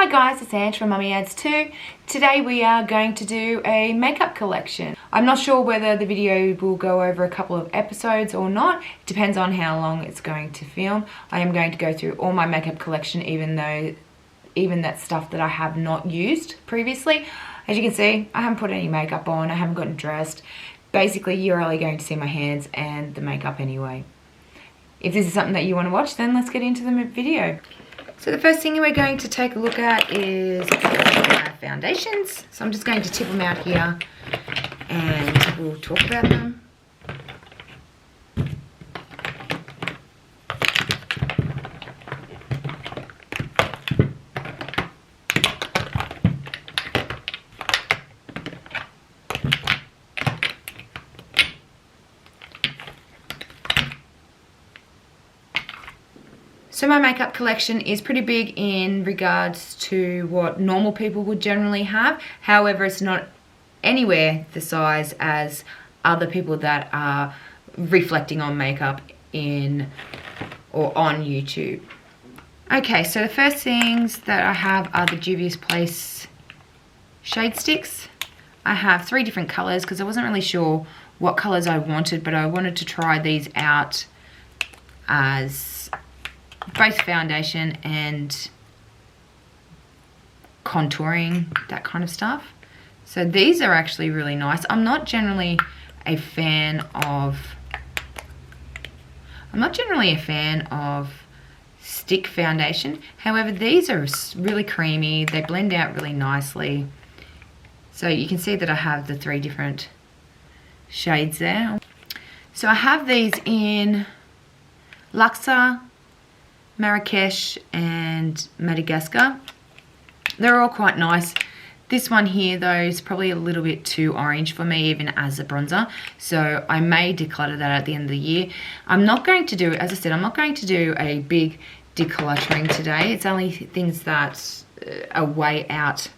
Hi guys, it's Ange from Mummy Adds 2. Today we are going to do a makeup collection. I'm not sure whether the video will go over a couple of episodes or not. It depends on how long it's going to film. I am going to go through all my makeup collection even that stuff that I have not used previously. As you can see, I haven't put any makeup on, I haven't gotten dressed. Basically, you're only going to see my hands and the makeup anyway. If this is something that you want to watch, then let's get into the video. So the first thing we're going to take a look at is my foundations. So I'm just going to tip them out here and we'll talk about them. So my makeup collection is pretty big in regards to what normal people would generally have. However, it's not anywhere the size as other people that are reflecting on makeup in or on YouTube. Okay, so the first things that I have are the Juvia's Place shade sticks. I have 3 different colors because I wasn't really sure what colors I wanted, but I wanted to try these out as both foundation and contouring, that kind of stuff. So these are actually really nice. I'm not generally a fan of stick foundation. However, these are really creamy. They blend out really nicely. So you can see that I have the 3 different shades there. So I have these in Luxor, Marrakesh and Madagascar. They're all quite nice. This one here though is probably a little bit too orange for me even as a bronzer, so I may declutter that at the end of the year. I'm not going to do, as I said, I'm not going to do a big decluttering today. It's only things that are way out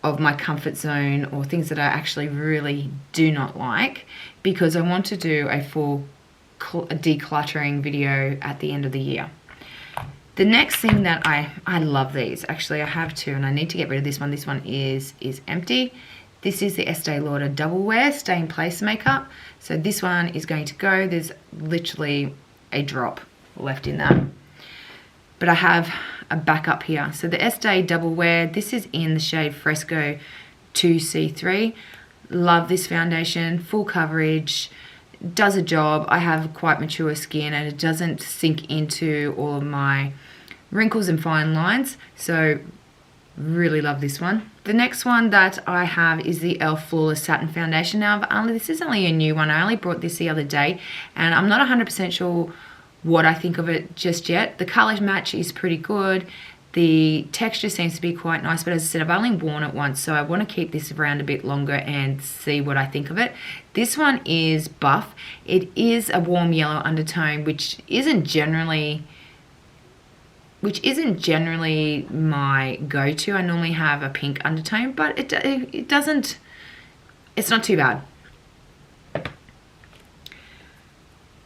of my comfort zone or things that I actually really do not like, because I want to do a full decluttering video at the end of the year. The next thing that I love these. Actually, I have 2 and I need to get rid of this one. This one is empty. This is the Estee Lauder Double Wear Stay in Place makeup. So this one is going to go. There's literally a drop left in that. But I have a backup here. So the Estee Double Wear, this is in the shade Fresco 2C3. Love this foundation, full coverage. Does a job. I have quite mature skin and it doesn't sink into all of my wrinkles and fine lines, so really love this one. The next one that I have is the e.l.f. Flawless Satin Foundation. Now this is only a new one. I only brought this the other day and I'm not 100% sure what I think of it just yet. The color match is pretty good. The texture seems to be quite nice, but as I said, I've only worn it once, so I want to keep this around a bit longer and see what I think of it. This one is Bff. It is a warm yellow undertone, which isn't generally my go-to. I normally have a pink undertone, but it's not too bad.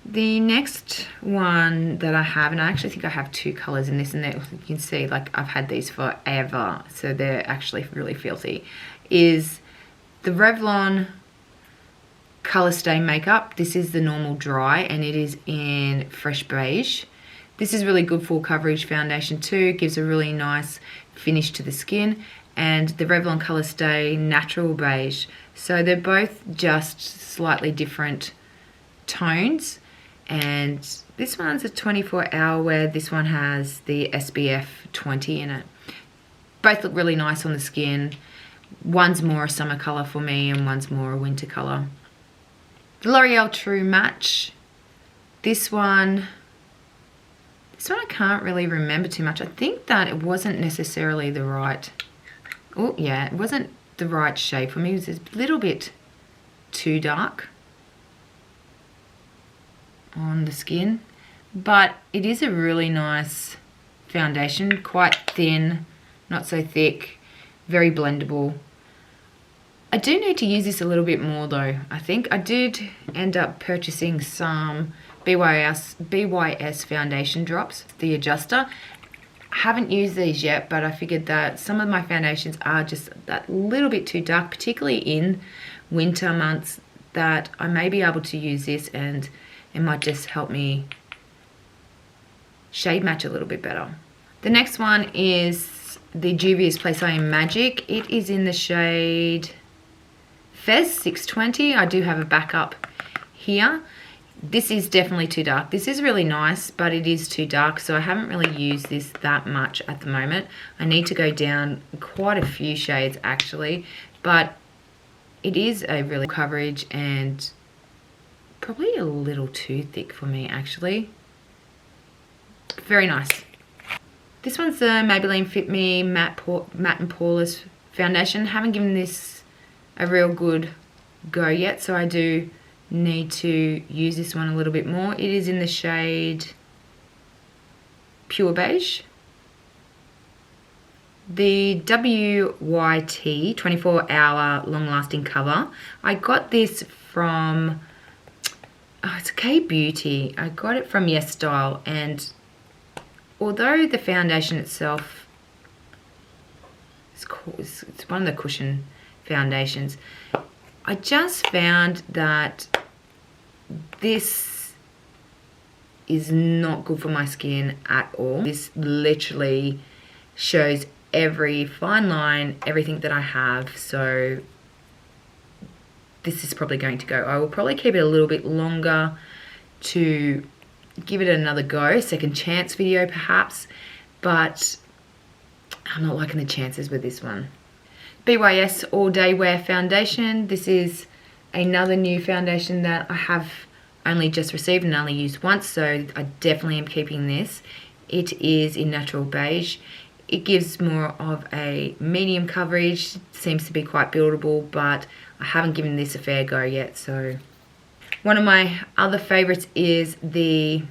The next one that I have, and I actually think I have 2 colors in this, and you can see like I've had these forever, so they're actually really filthy, is the Revlon Color Stay Makeup. This is the normal dry and it is in Fresh Beige. This is really good full coverage foundation too, gives a really nice finish to the skin, and the Revlon Color Stay Natural Beige. So they're both just slightly different tones. And this one's a 24-hour wear. This one has the SPF 20 in it. Both look really nice on the skin. One's more a summer color for me and one's more a winter color. The L'Oreal True Match. This one I can't really remember too much. I think that it wasn't necessarily the right, it wasn't the right shade for me. It was a little bit too dark on the skin, but it is a really nice foundation, quite thin, not so thick, very blendable. I do need to use this a little bit more though. I think I did end up purchasing some BYS foundation drops, the adjuster. haven't used these yet, but I figured that some of my foundations are just that little bit too dark, particularly in winter months, that I may be able to use this and it might just help me shade match a little bit better. The next one is the Juvia's Place I Am Magic. It is in the shade Fez 620. I do have a backup here. This is definitely too dark. This is really nice, but it is too dark, so I haven't really used this that much at the moment. I need to go down quite a few shades actually, but it is a really coverage and probably a little too thick for me actually. Very nice. This one's the Maybelline Fit Me Matte and Poreless Foundation. Haven't given this a real good go yet, so I do need to use this one a little bit more. It is in the shade Pure Beige. The WYT 24-hour long-lasting cover. I got this from, it's K Beauty. I got it from Yes Style, and although the foundation itself it's one of the cushion foundations, I just found that this is not good for my skin at all. This literally shows every fine line, everything that I have, so this is probably going to go. I will probably keep it a little bit longer to give it another go, second chance video perhaps, but I'm not liking the chances with this one. BYS All Day Wear Foundation. This is another new foundation that I have only just received and only used once, so I definitely am keeping this. It is in Natural Beige. It gives more of a medium coverage, seems to be quite buildable, but I haven't given this a fair go yet. So one of my other favorites is the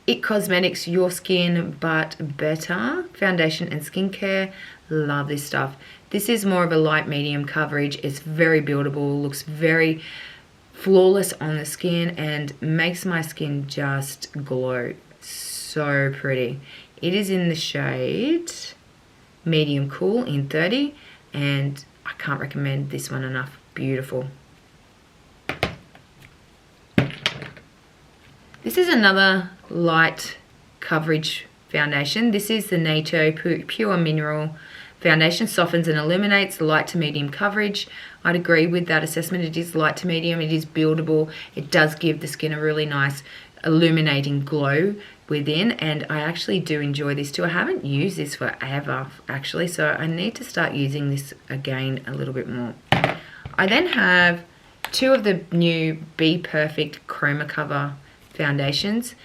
IT Cosmetics Your Skin But Better Foundation and Skincare. Love this stuff. This is more of a light medium coverage. It's very buildable, looks very flawless on the skin and makes my skin just glow. So pretty. It is in the shade Medium Cool in 30, and I can't recommend this one enough. Beautiful. This is another light coverage foundation. This is the Nato Pure Mineral Foundation. Softens and illuminates, light to medium coverage. I'd agree with that assessment. It is light to medium. It is buildable. It does give the skin a really nice illuminating glow within, and I actually do enjoy this too. I haven't used this forever actually, so I need to start using this again a little bit more. I then have two of the new Be Perfect Chroma Cover foundations.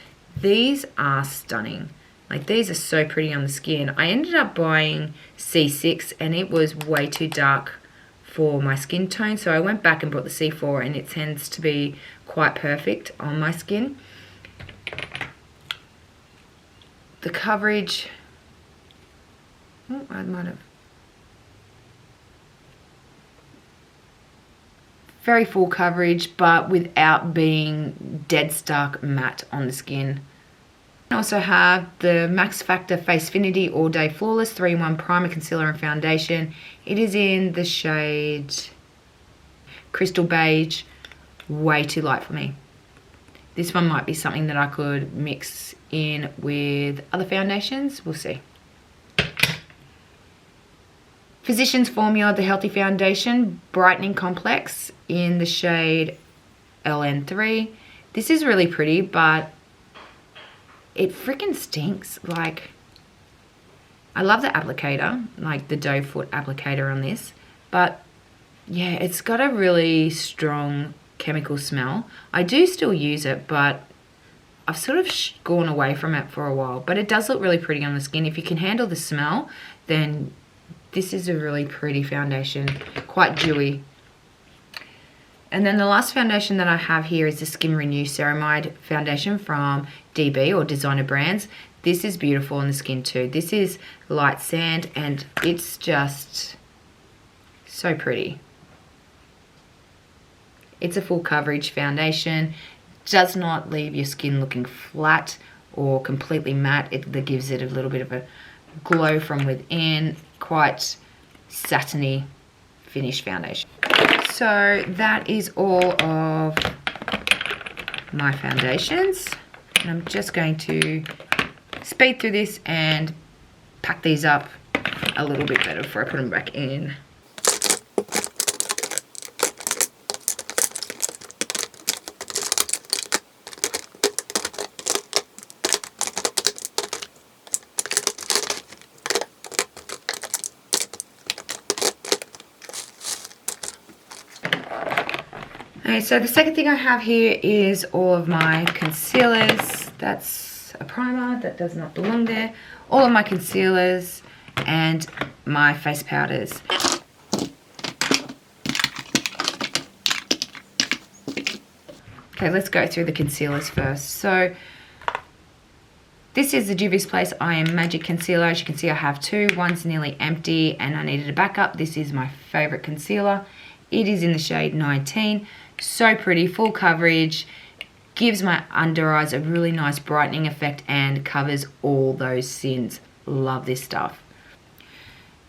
These are stunning. Like, these are so pretty on the skin. I ended up buying C6 and it was way too dark for my skin tone, so I went back and bought the C4, and it tends to be quite perfect on my skin. The coverage, oh, I might have, very full coverage, but without being dead stark matte on the skin. I also have the Max Factor Face Finity All Day Flawless 3-in-1 Primer, Concealer and Foundation. It is in the shade Crystal Beige. Way too light for me. This one might be something that I could mix in with other foundations. We'll see. Physicians Formula, the Healthy Foundation Brightening Complex in the shade LN3. This is really pretty, but it freaking stinks. Like, I love the applicator, like the doe foot applicator on this, but yeah, it's got a really strong chemical smell. I do still use it, but I've sort of gone away from it for a while, but it does look really pretty on the skin. If you can handle the smell, then this is a really pretty foundation, quite dewy. And then the last foundation that I have here is the Skin Renew Ceramide foundation from DB, or Designer Brands. This is beautiful on the skin too. This is light sand and it's just so pretty. It's a full coverage foundation, does not leave your skin looking flat or completely matte. That gives it a little bit of a glow from within. Quite satiny finish foundation. So that is all of my foundations. And I'm just going to speed through this and pack these up a little bit better before I put them back in. Okay, so the second thing I have here is all of my concealers. That's a primer that does not belong there. All of my concealers and my face powders. Okay, let's go through the concealers first. So this is the Juvia's Place I Am Magic Concealer. As you can see, I have two. One's nearly empty and I needed a backup. This is my favorite concealer. It is in the shade 19. So pretty, full coverage, gives my under eyes a really nice brightening effect and covers all those sins. Love this stuff.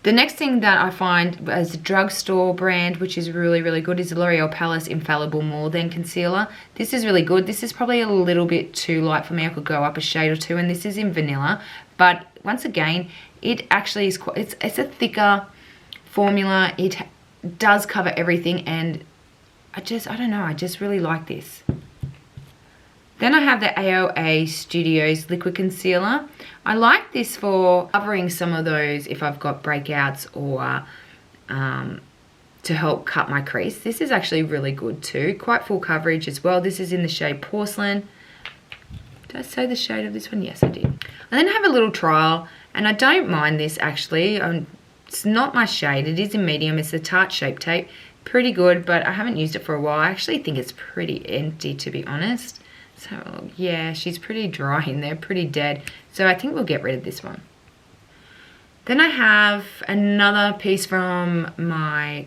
The next thing that I find as a drugstore brand, which is really, really good, is the L'Oreal Paris Infallible More Than Concealer. This is really good. This is probably a little bit too light for me. I could go up a shade or two, and this is in vanilla. But once again, it actually is quite, it's a thicker formula. It does cover everything, and I don't know, I just really like this. Then I have the Aoa Studios Liquid Concealer. I like this for covering some of those if I've got breakouts or to help cut my crease. This is actually really good too. Quite full coverage as well. This is in the shade Porcelain. Did I say the shade of this one? Yes, I did. And then I have a little trial, and I don't mind this actually. It's not my shade. It is in medium. It's the Tarte Shape Tape. Pretty good, but I haven't used it for a while. I actually think it's pretty empty, to be honest. So yeah, she's pretty dry in there, pretty dead. So I think we'll get rid of this one. Then I have another piece from my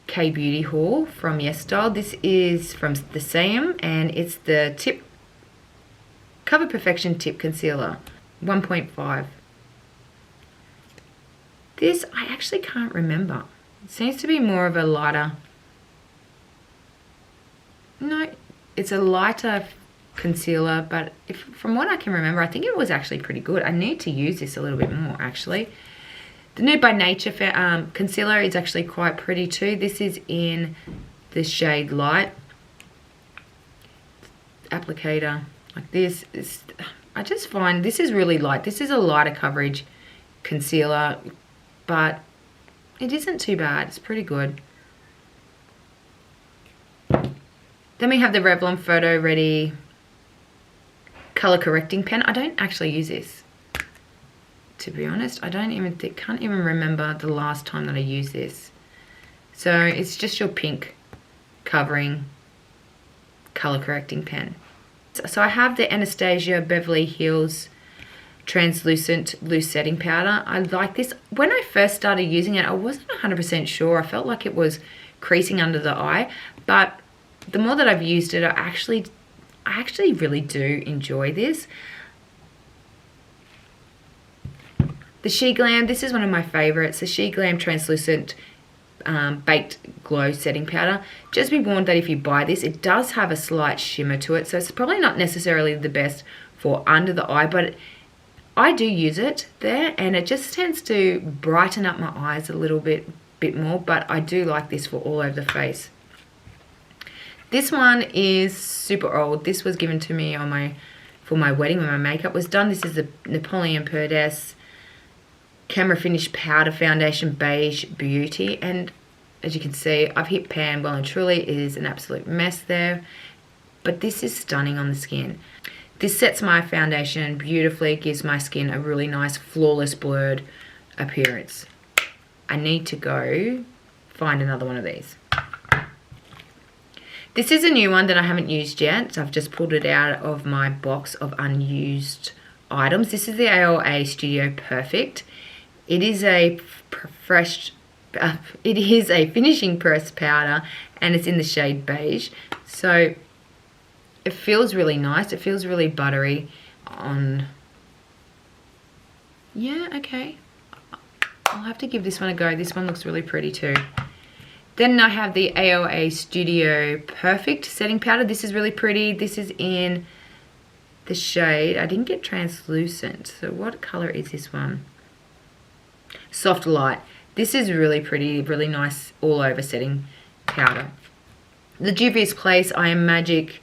K-Beauty haul from YesStyle. This is from the Satin, and it's the Cover Perfection Tip Concealer, 1.5. This, I actually can't remember. It seems to be more of a lighter. No, it's a lighter concealer, but from what I can remember, I think it was actually pretty good. I need to use this a little bit more, actually. The Nude by Nature concealer is actually quite pretty too. This is in the shade Light. Applicator like this. I just find this is really light. This is a lighter coverage concealer, but it isn't too bad. It's pretty good. Then we have the Revlon Photoready Color Correcting Pen. I don't actually use this, to be honest. I can't even remember the last time that I used this. So it's just your pink covering color correcting pen. So I have the Anastasia Beverly Hills Translucent Loose Setting Powder. I like this. When I first started using it, I wasn't 100% sure. I felt like it was creasing under the eye, but the more that I've used it, I actually really do enjoy this. The She Glam, this is one of my favorites. The She Glam Translucent Baked Glow Setting Powder. Just be warned that if you buy this, it does have a slight shimmer to it, so it's probably not necessarily the best for under the eye, but I do use it there, and it just tends to brighten up my eyes a little bit more, but I do like this for all over the face. This one is super old. This was given to me for my wedding when my makeup was done. This is the Napoleon Perdès Camera Finish Powder Foundation Beige Beauty, and as you can see, I've hit pan well and truly. It is an absolute mess there, but this is stunning on the skin. This sets my foundation beautifully, gives my skin a really nice, flawless, blurred appearance. I need to go find another one of these. This is a new one that I haven't used yet. So I've just pulled it out of my box of unused items. This is the Aoa Studio Perfect. It is a finishing press powder, and it's in the shade Beige. So it feels really nice. It feels really buttery on. Yeah, okay. I'll have to give this one a go. This one looks really pretty too. Then I have the Aoa Studio Perfect Setting Powder. This is really pretty. This is in the shade, I didn't get translucent. So what color is this one? Soft Light. This is really pretty, really nice all over setting powder. The Juvia's Place I Am Magic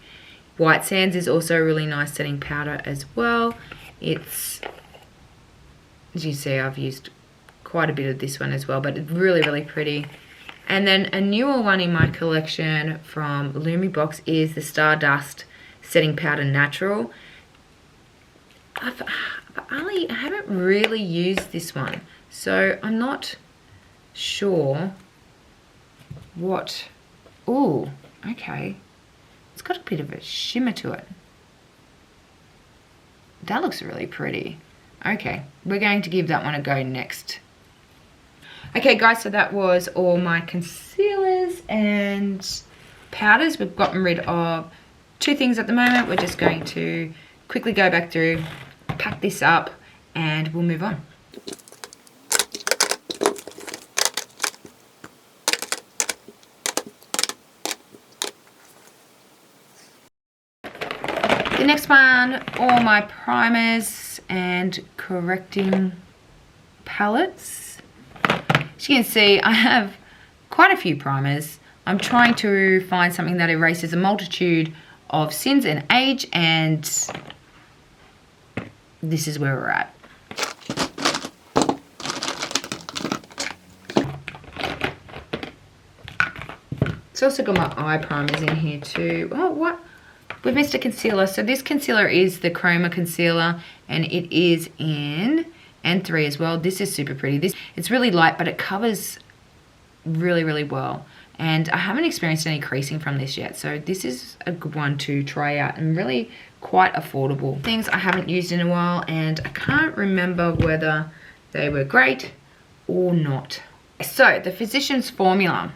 White Sands is also a really nice setting powder as well. It's, as you see, I've used quite a bit of this one as well, but it's really, really pretty. And then a newer one in my collection from Lumibox is the Stardust Setting Powder Natural. I haven't really used this one, so I'm not sure what. Oh, okay. It's got a bit of a shimmer to it. That looks really pretty. Okay, we're going to give that one a go next. Okay guys, so that was all my concealers and powders. We've gotten rid of 2 things at the moment. We're just going to quickly go back through, pack this up, and we'll move on. The next one, all my primers and correcting palettes. As you can see, I have quite a few primers. I'm trying to find something that erases a multitude of sins and age, and this is where we're at. It's also got my eye primers in here too. Oh, what? We've missed a concealer. So this concealer is the Chroma concealer, and it is in N3 as well. This is super pretty. It's really light, but it covers really, really well. And I haven't experienced any creasing from this yet, so this is a good one to try out and really quite affordable. Things I haven't used in a while, and I can't remember whether they were great or not. So the Physicians Formula,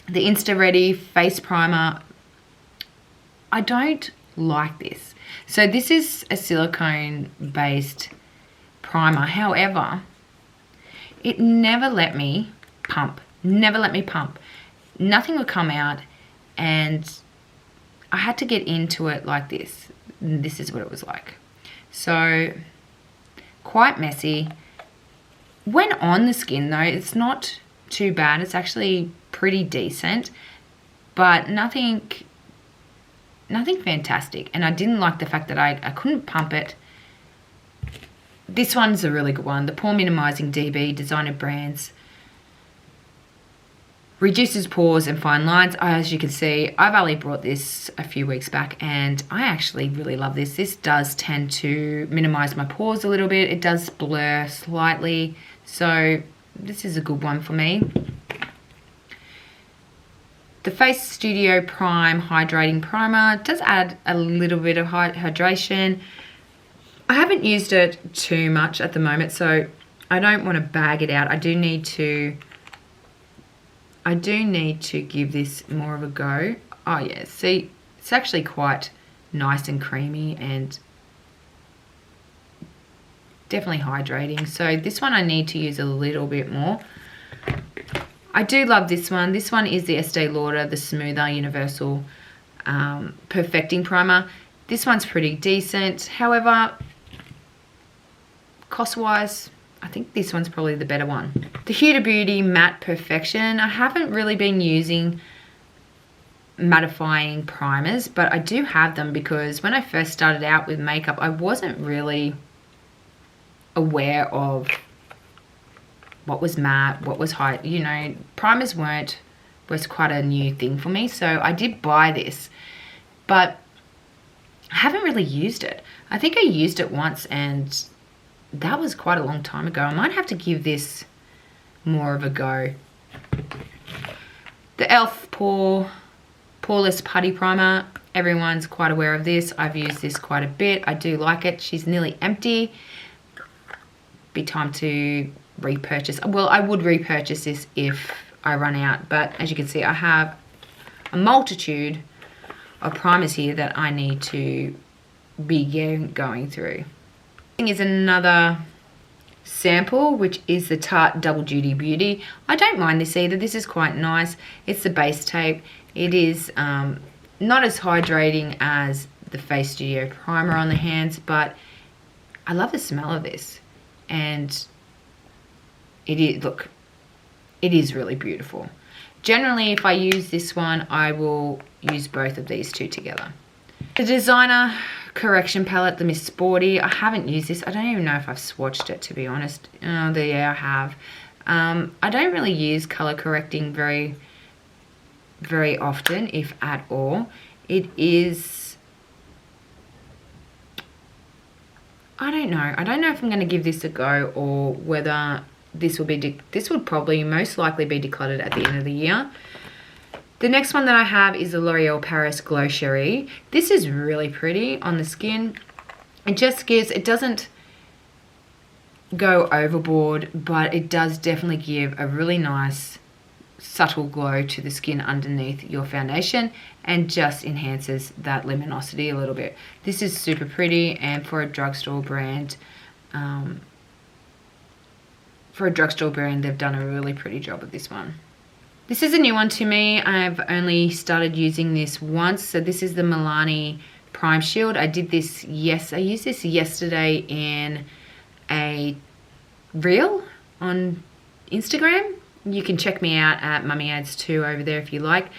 the Insta Ready Face Primer, I don't like this. So this is a silicone based primer. However, it never let me pump. Never let me pump. Nothing would come out, and I had to get into it like this. This is what it was like. So quite messy. When on the skin though, it's not too bad. It's actually pretty decent, but nothing fantastic. And I didn't like the fact that I couldn't pump it. This one's a really good one. The Pore Minimizing DB Designer Brands. Reduces pores and fine lines. As you can see, I've only brought this a few weeks back, and I actually really love this. This does tend to minimize my pores a little bit. It does blur slightly, so this is a good one for me. The Face Studio Prime Hydrating Primer does add a little bit of hydration. I haven't used it too much at the moment, so I don't want to bag it out. I do need to give this more of a go. Oh yeah, see, it's actually quite nice and creamy and definitely hydrating. So this one I need to use a little bit more. I do love this one. This one is the Estee Lauder, the Smoother Universal Perfecting Primer. This one's pretty decent. However, cost-wise, I think this one's probably the better one. The Huda Beauty Matte Perfection. I haven't really been using mattifying primers, but I do have them because when I first started out with makeup, I wasn't really aware of what was matte, what was high. You know, primers was quite a new thing for me, so I did buy this, but I haven't really used it. I think I used it once, and that was quite a long time ago. I might have to give this more of a go. The e.l.f. Poreless Putty Primer. Everyone's quite aware of this. I've used this quite a bit. I do like it. She's nearly empty. Be time to repurchase. Well, I would repurchase this if I run out, but as you can see, I have a multitude of primers here that I need to be going through. Is another sample, which is the Tarte Double Duty Beauty. I don't mind this either. This is quite nice. It's the base tape. It is not as hydrating as the Face Studio primer on the hands, but I love the smell of this. And it is, look, it is really beautiful. Generally, if I use this one, I will use both of these two together. The Designer Correction Palette, the Miss Sporty. I haven't used this. I don't even know if I've swatched it, to be honest. Yeah, I have. I don't really use color correcting very often, if at all. It is, I don't know. I don't know if I'm going to give this a go, or whether this will be, this would probably most likely be decluttered at the end of the year. The next one that I have is the L'Oreal Paris Glow Cherie. This is really pretty on the skin. It just gives, it doesn't go overboard, but it does definitely give a really nice subtle glow to the skin underneath your foundation, and just enhances that luminosity a little bit. This is super pretty, and for a drugstore brand, they've done a really pretty job with this one. This is a new one to me. I've only started using this once. So this is the Milani Prime Shield. I did this, I used this yesterday in a reel on Instagram. You can check me out at Mummy Ads 2 over there if you like.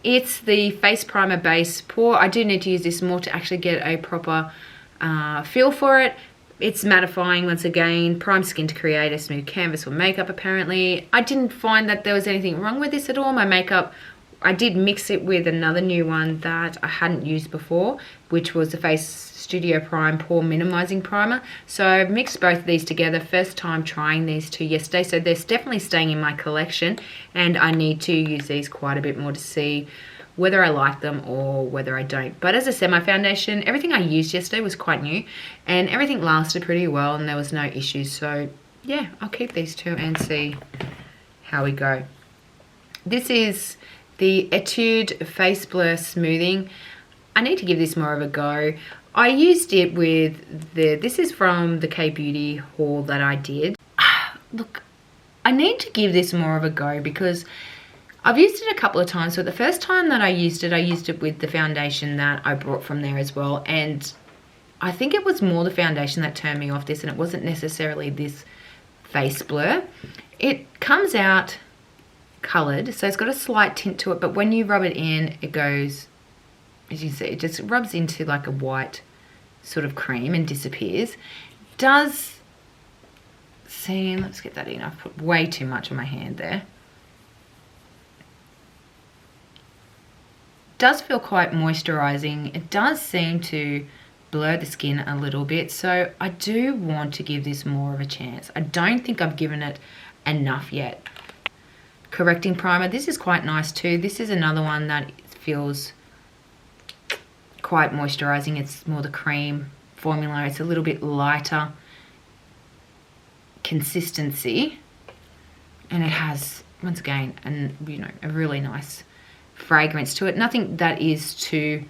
It's the Face Primer Base Pore. I do need to use this more to actually get a proper feel for it. It's mattifying once again, prime skin to create a smooth canvas for makeup apparently. I didn't find that there was anything wrong with this at all. My makeup, I did mix it with another new one that I hadn't used before, which was the Face Studio Prime Pore Minimizing Primer. So I've mixed both of these together. First time trying these two yesterday, so they're definitely staying in my collection, and I need to use these quite a bit more to see whether I like them or whether I don't. But as I said, my foundation, everything I used yesterday was quite new, and everything lasted pretty well, and there was no issues. So yeah, I'll keep these two and see how we go. This is the Etude Face Blur Smoothing. I need to give this more of a go. I used it with this is from the K-Beauty haul that I did. Look, I need to give this more of a go because I've used it a couple of times, but the first time that I used it with the foundation that I brought from there as well, and I think it was more the foundation that turned me off this, and it wasn't necessarily this face blur. It comes out coloured, so it's got a slight tint to it, but when you rub it in, it goes, as you see, it just rubs into like a white sort of cream and disappears. It does seem, let's get that in, I've put way too much on my hand there. Does feel quite moisturizing. It does seem to blur the skin a little bit, so I do want to give this more of a chance. I don't think I've given it enough yet. Correcting primer, this is quite nice too. This is another one that feels quite moisturizing. It's more the cream formula. It's a little bit lighter consistency, and it has, once again, a really nice fragrance to it. Nothing that is too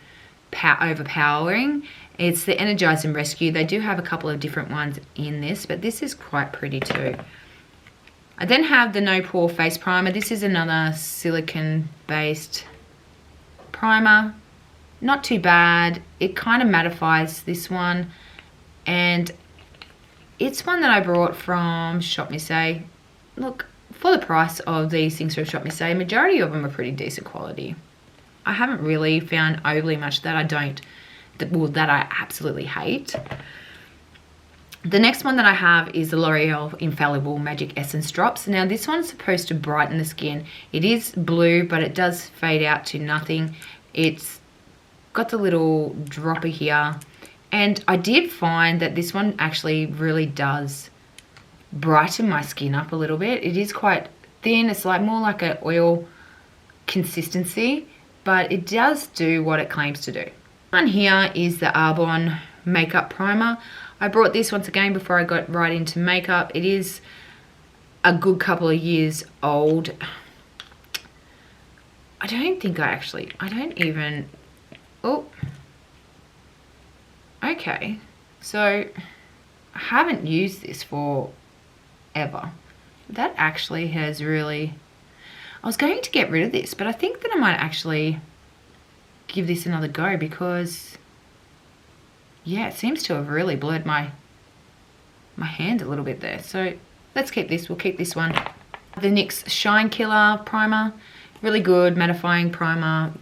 overpowering. It's the Energize and Rescue. They do have a couple of different ones in this, but this is quite pretty too. I then have the No Pore Face Primer. This is another silicone based primer. Not too bad. It kind of mattifies this one, and it's one that I brought from Shop Miss A. Look, for the price of these things from Shop Miss A, majority of them are pretty decent quality. I haven't really found overly much that that I absolutely hate. The next one that I have is the L'Oreal Infallible Magic Essence Drops. Now this one's supposed to brighten the skin. It is blue, but it does fade out to nothing. It's got the little dropper here, and I did find that this one actually really does brighten my skin up a little bit. It is quite thin. It's like more like an oil consistency, but it does do what it claims to do. One here is the Arbonne Makeup Primer. I brought this once again before I got right into makeup. It is a good couple of years old. I don't even, oh, okay, so I haven't used this for ever. That actually has really, I was going to get rid of this, but I think that I might actually give this another go because, yeah, it seems to have really blurred my hand a little bit there. So let's keep this. We'll keep this one. The NYX Shine Killer Primer. Really good mattifying primer.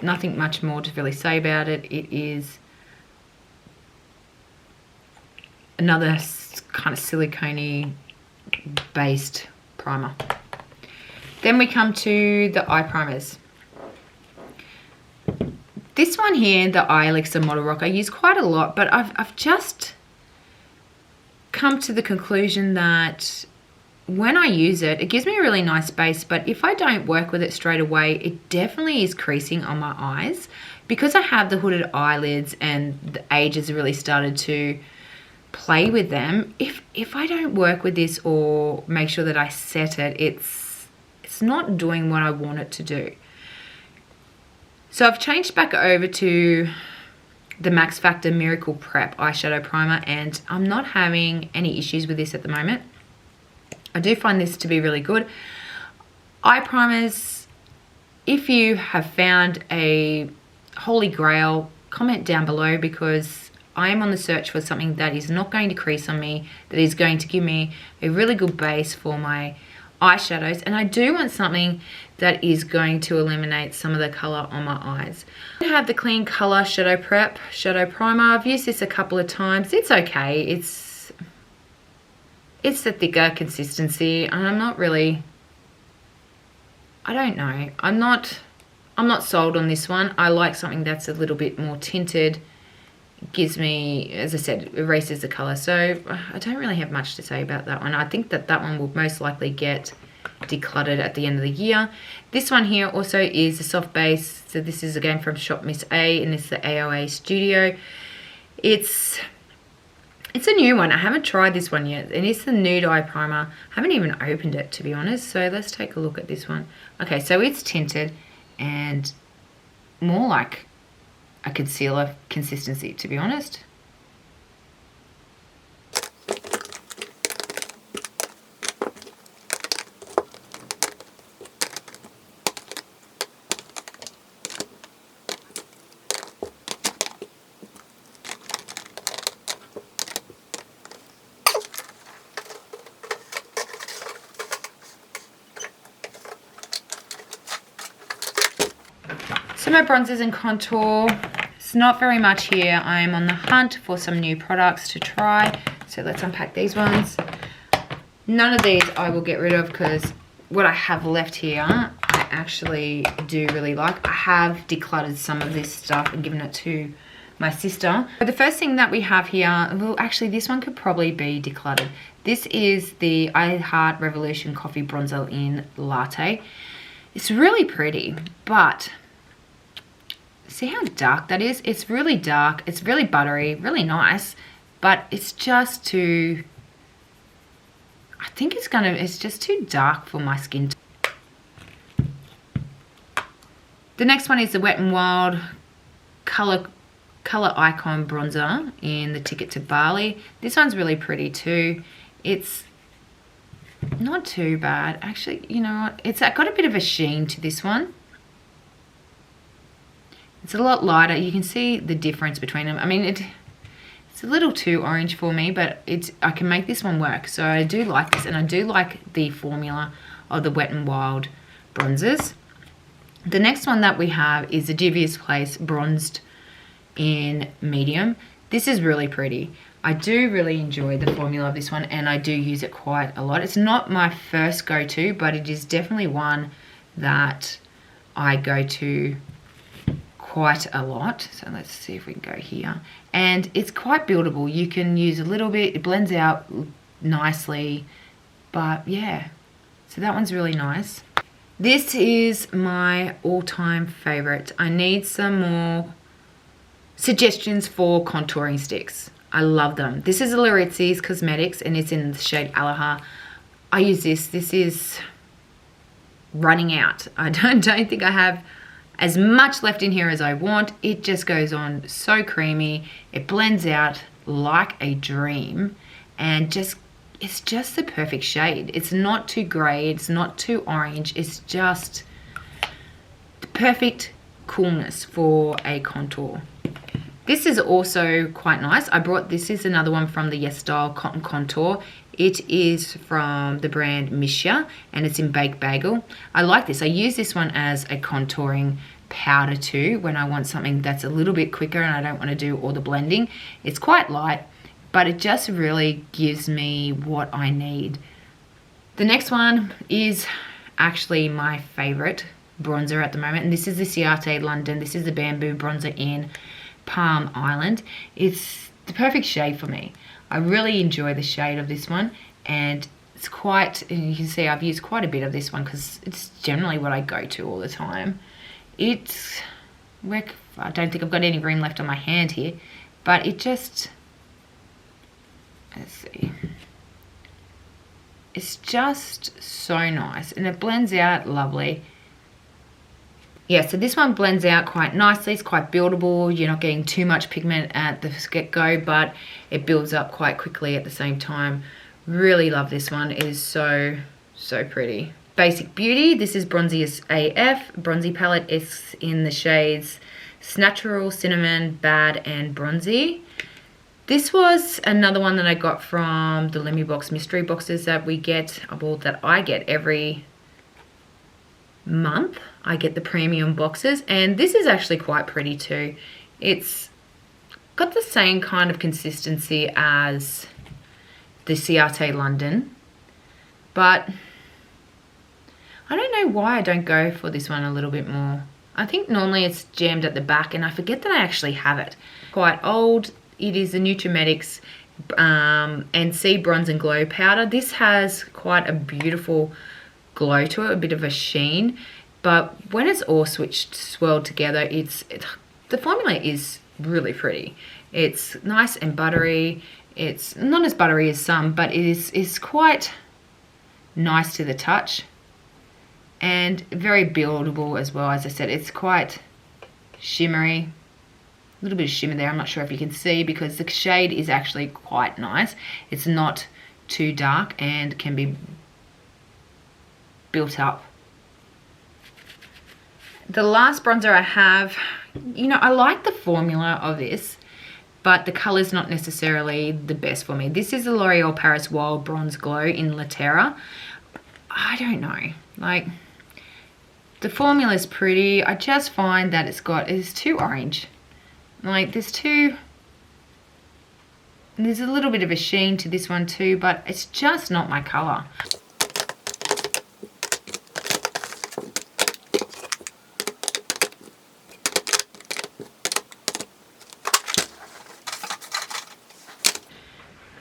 Nothing much more to really say about it. It is another kind of silicone based primer. Then we come to the eye primers. This one here, the Eye Elixir Model Rock, I use quite a lot, but I've just come to the conclusion that when I use it, it gives me a really nice base, but if I don't work with it straight away, it definitely is creasing on my eyes. Because I have the hooded eyelids and the age has really started to play with them, if I don't work with this or make sure that I set it, it's not doing what I want it to do. So I've changed back over to the Max Factor Miracle Prep eyeshadow primer, and I'm not having any issues with this at the moment. I do find this to be really good. Eye primers, if you have found a holy grail, comment down below, because I am on the search for something that is not going to crease on me, that is going to give me a really good base for my eyeshadows, and I do want something that is going to eliminate some of the color on my eyes. I have the Clean Color Shadow Prep Shadow Primer. I've used this a couple of times. It's okay. It's the thicker consistency, and I'm not really, I don't know. I'm not sold on this one. I like something that's a little bit more tinted. It gives me, as I said, erases the color. So I don't really have much to say about that one. I think that one will most likely get decluttered at the end of the year. This one here also is a soft base. So this is again from Shop Miss A, and it's the Aoa Studio. It's a new one. I haven't tried this one yet, and it's the Nude Eye Primer. I haven't even opened it, to be honest. So let's take a look at this one. Okay, so it's tinted and more like a concealer consistency, to be honest. So my bronzers and contour, it's not very much here. I am on the hunt for some new products to try. So let's unpack these ones. None of these I will get rid of, because what I have left here, I actually do really like. I have decluttered some of this stuff and given it to my sister. But the first thing that we have here, well, actually this one could probably be decluttered. This is the I Heart Revolution Coffee Bronzer in Latte. It's really pretty, but see how dark that is? It's really dark. It's really buttery, really nice, but it's just too, I think it's just too dark for my skin. The next one is the Wet n Wild Color Icon Bronzer in the Ticket to Bali. This one's really pretty too. It's not too bad. Actually, you know what? It's got a bit of a sheen to this one. It's a lot lighter. You can see the difference between them. I mean, it's a little too orange for me, but I can make this one work. So I do like this, and I do like the formula of the Wet n Wild bronzers. The next one that we have is the Juvia's Place Bronzed in Medium. This is really pretty. I do really enjoy the formula of this one, and I do use it quite a lot. It's not my first go-to, but it is definitely one that I go to quite a lot. So let's see if we can go here, and it's quite buildable. You can use a little bit, it blends out nicely, but yeah, so that one's really nice. This is my all-time favorite. I need some more suggestions for contouring sticks. I love them. This is a Laritzi's Cosmetics, and it's in the shade Aloha. I use this. This is running out. I don't think I have as much left in here as I want. It just goes on so creamy. It blends out like a dream, and it's just the perfect shade. It's not too grey, it's not too orange, it's just the perfect coolness for a contour. This is also quite nice. This is another one from the Yes Style Cotton Contour. It is from the brand Misha, and it's in Baked Bagel. I like this. I use this one as a contouring powder too, when I want something that's a little bit quicker and I don't want to do all the blending. It's quite light, but it just really gives me what I need. The next one is actually my favorite bronzer at the moment, and this is the Ciate London. This is the Bamboo Bronzer in Palm Island. It's the perfect shade for me. I really enjoy the shade of this one, and it's quite, and you can see I've used quite a bit of this one because it's generally what I go to all the time. I don't think I've got any room left on my hand here, but it just, let's see, it's just so nice, and it blends out lovely. Yeah, so this one blends out quite nicely. It's quite buildable. You're not getting too much pigment at the get-go, but it builds up quite quickly at the same time. Really love this one. It is so, so pretty. Basic Beauty. This is Bronzy AF. Bronzy palette is in the shades Snatural, Cinnamon, Bad, and Bronzy. This was another one that I got from the Lemmy Box mystery boxes that we get, well, that I get every month. I get the premium boxes, and this is actually quite pretty too. It's got the same kind of consistency as the Ciate London, but I don't know why I don't go for this one a little bit more. I think normally it's jammed at the back, and I forget that I actually have it. Quite old. It is the Nutrimetics NC Bronze and Glow Powder. This has quite a beautiful glow to it, a bit of a sheen, but when it's all swirled together, the formula is really pretty. It's nice and buttery. It's not as buttery as some, but it is quite nice to the touch and very buildable as well. As I said, it's quite shimmery, a little bit of shimmer there. I'm not sure if you can see because the shade is actually quite nice. It's not too dark and can be built up. The last bronzer I have, I like the formula of this, but the color's not necessarily the best for me. This is the L'Oreal Paris Wild Bronze Glow in La Terra. I don't know, like, the formula is pretty. I just find that it's too orange. Like, there's a little bit of a sheen to this one too, but it's just not my color.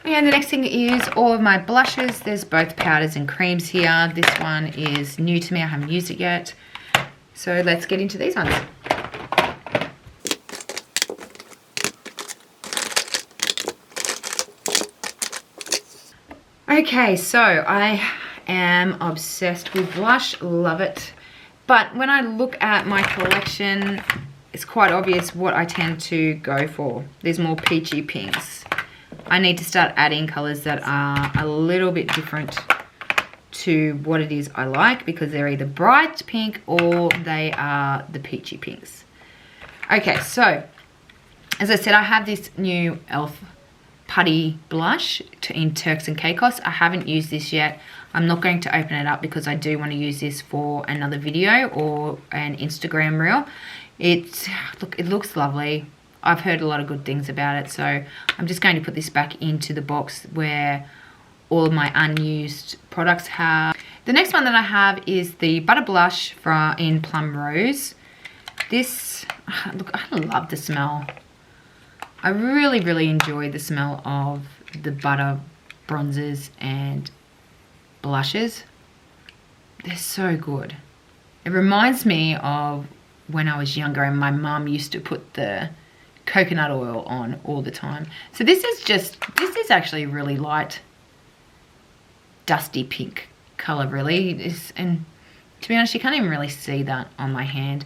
And the next thing is all of my blushes. There's both powders and creams here. This one is new to me. I haven't used it yet. So let's get into these ones. Okay, so I am obsessed with blush. Love it. But when I look at my collection, it's quite obvious what I tend to go for. There's more peachy pinks. I need to start adding colors that are a little bit different to what it is I like, because they're either bright pink or they are the peachy pinks. Okay, so as I said, I have this new e.l.f. Putty blush in Turks and Caicos. I haven't used this yet. I'm not going to open it up because I do want to use this for another video or an Instagram reel. It looks lovely. I've heard a lot of good things about it, so I'm just going to put this back into the box where all of my unused products have. The next one that I have is the Butter Blush in Plum Rose. This, look, I love the smell. I really, really enjoy the smell of the butter bronzers and blushes. They're so good. It reminds me of when I was younger and my mum used to put the coconut oil on all the time. So this is actually really light, dusty pink color, really. And to be honest, you can't even really see that on my hand.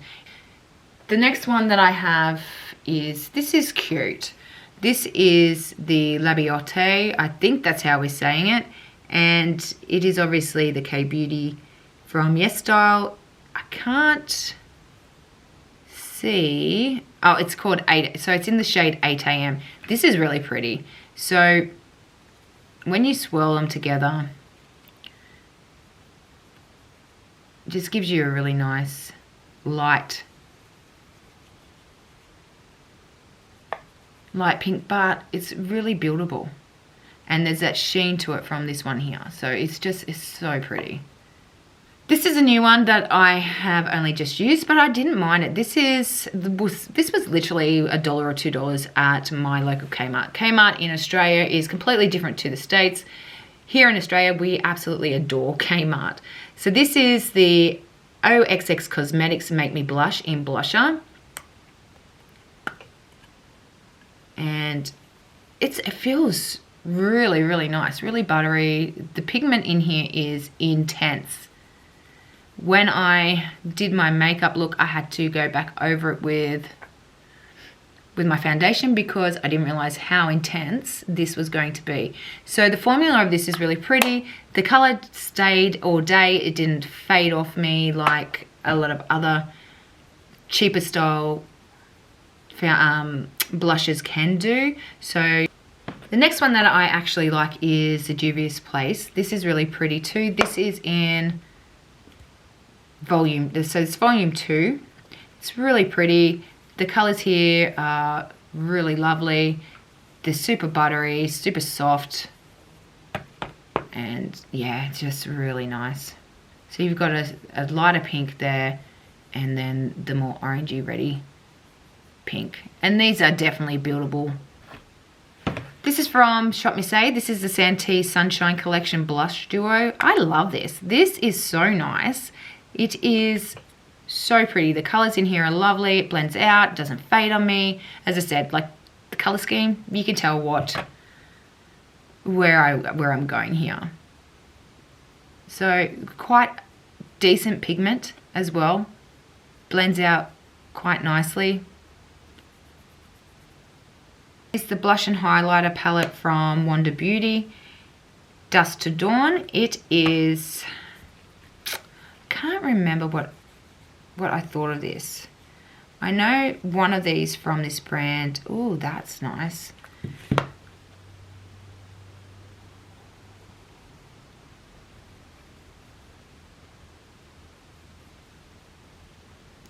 The next one that I have is, this is cute. This is the Labiote. I think that's how we're saying it. And it is obviously the K-Beauty from Yes Style. I can't see. Oh, it's called 8. So it's in the shade 8 AM. This is really pretty. So when you swirl them together, it just gives you a really nice light pink, but it's really buildable. And there's that sheen to it from this one here. So it's so pretty. This is a new one that I have only just used, but I didn't mind it. This was literally $1 or $2 at my local Kmart. Kmart in Australia is completely different to the States. Here in Australia, we absolutely adore Kmart. So this is the OXX Cosmetics Make Me Blush in Blusher. And it feels really, really nice, really buttery. The pigment in here is intense. When I did my makeup look, I had to go back over it with my foundation because I didn't realize how intense this was going to be. So the formula of this is really pretty. The color stayed all day. It didn't fade off me like a lot of other cheaper style blushes can do. So the next one that I actually like is the Juvia's Place. This is really pretty too. This is in volume, so it's volume 2. It's really pretty. The colors here are really lovely. They're super buttery, super soft, and yeah, it's just really nice. So you've got a lighter pink there, and then the more orangey ready pink, and these are definitely buildable. This is from Shop Me Say. This is the Santee Sunshine Collection Blush Duo. I love this. This is so nice. It is so pretty. The colors in here are lovely. It blends out, doesn't fade on me. As I said, like the color scheme, you can tell where I'm going here. So quite decent pigment as well. Blends out quite nicely. It's the blush and highlighter palette from Wonder Beauty, Dusk to Dawn. It is, can't remember what I thought of this. I know one of these from this brand. Oh, that's nice.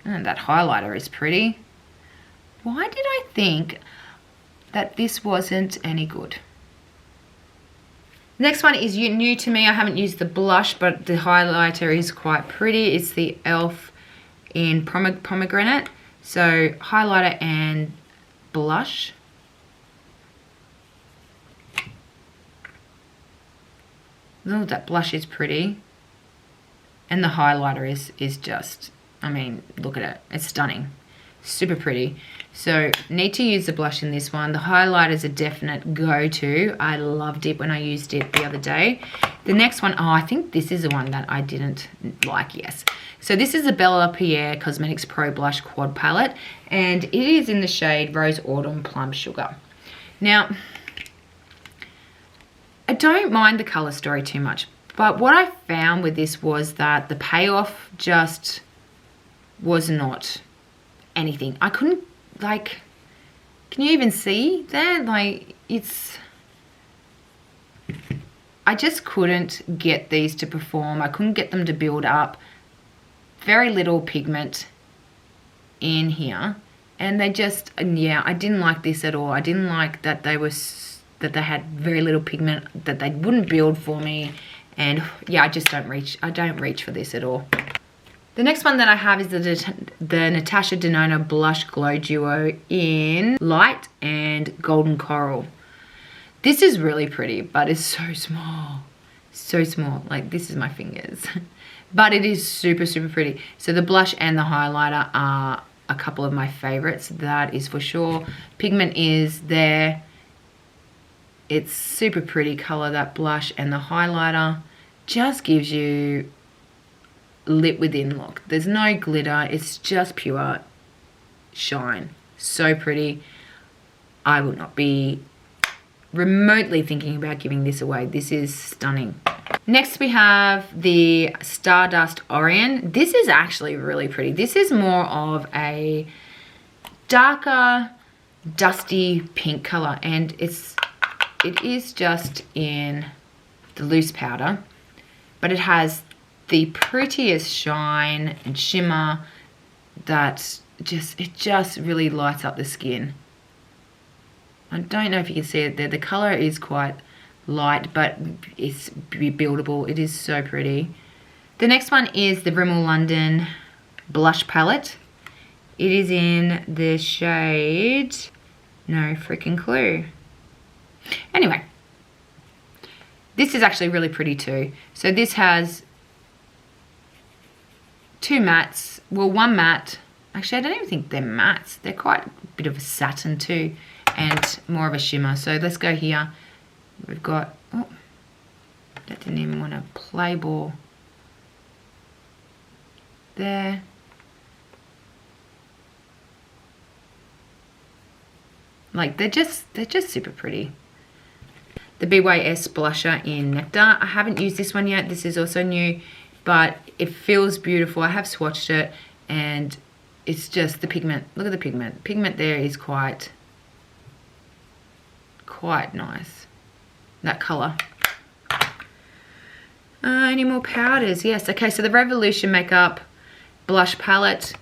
And that highlighter is pretty. Why did I think that this wasn't any good? Next one is new to me. I haven't used the blush, but the highlighter is quite pretty. It's the e.l.f. in Pomegranate. So highlighter and blush. Oh, that blush is pretty. And the highlighter is just, I mean, look at it. It's stunning. Super pretty. So need to use the blush in this one. The highlighter is a definite go-to. I loved it when I used it the other day. The next one, oh, I think this is the one that I didn't like, yes. So this is the Bella Pierre Cosmetics Pro Blush Quad Palette, and it is in the shade Rose Autumn Plum Sugar. Now, I don't mind the color story too much, but what I found with this was that the payoff just was not anything. I couldn't, like, can you even see that? Like, I just couldn't get these to perform. I couldn't get them to build up. Very little pigment in here, and they just, yeah, I didn't like this at all. I didn't like that they had very little pigment, that they wouldn't build for me, and yeah, I don't reach for this at all. The next one that I have is the Natasha Denona Blush Glow Duo in Light and Golden Coral. This is really pretty, but it's so small. So small. Like, this is my fingers. But it is super, super pretty. So the blush and the highlighter are a couple of my favorites. That is for sure. Pigment is there. It's super pretty color, that blush, and the highlighter just gives you lit within look. There's no glitter. It's just pure shine. So pretty. I would not be remotely thinking about giving this away. This is stunning. Next we have the Stardust Orion. This is actually really pretty. This is more of a darker, dusty pink color, and it is just in the loose powder, but it has the prettiest shine and shimmer that it just really lights up the skin. I don't know if you can see it there. The color is quite light, but it's buildable. It is so pretty. The next one is the Rimmel London blush palette. It is in the shade, no freaking clue. Anyway, this is actually really pretty too. So this has two mattes, well, one matte. Actually, I don't even think they're mattes. They're quite a bit of a satin too, and more of a shimmer. So let's go here. We've got, oh, that didn't even want to play ball. There. Like, they're just super pretty. The BYS blusher in Nectar. I haven't used this one yet. This is also new, but it feels beautiful. I have swatched it, and it's just the pigment. Look at the pigment. The pigment there is quite nice. That color. Any more powders? Yes. Okay, so the Revolution Makeup blush palette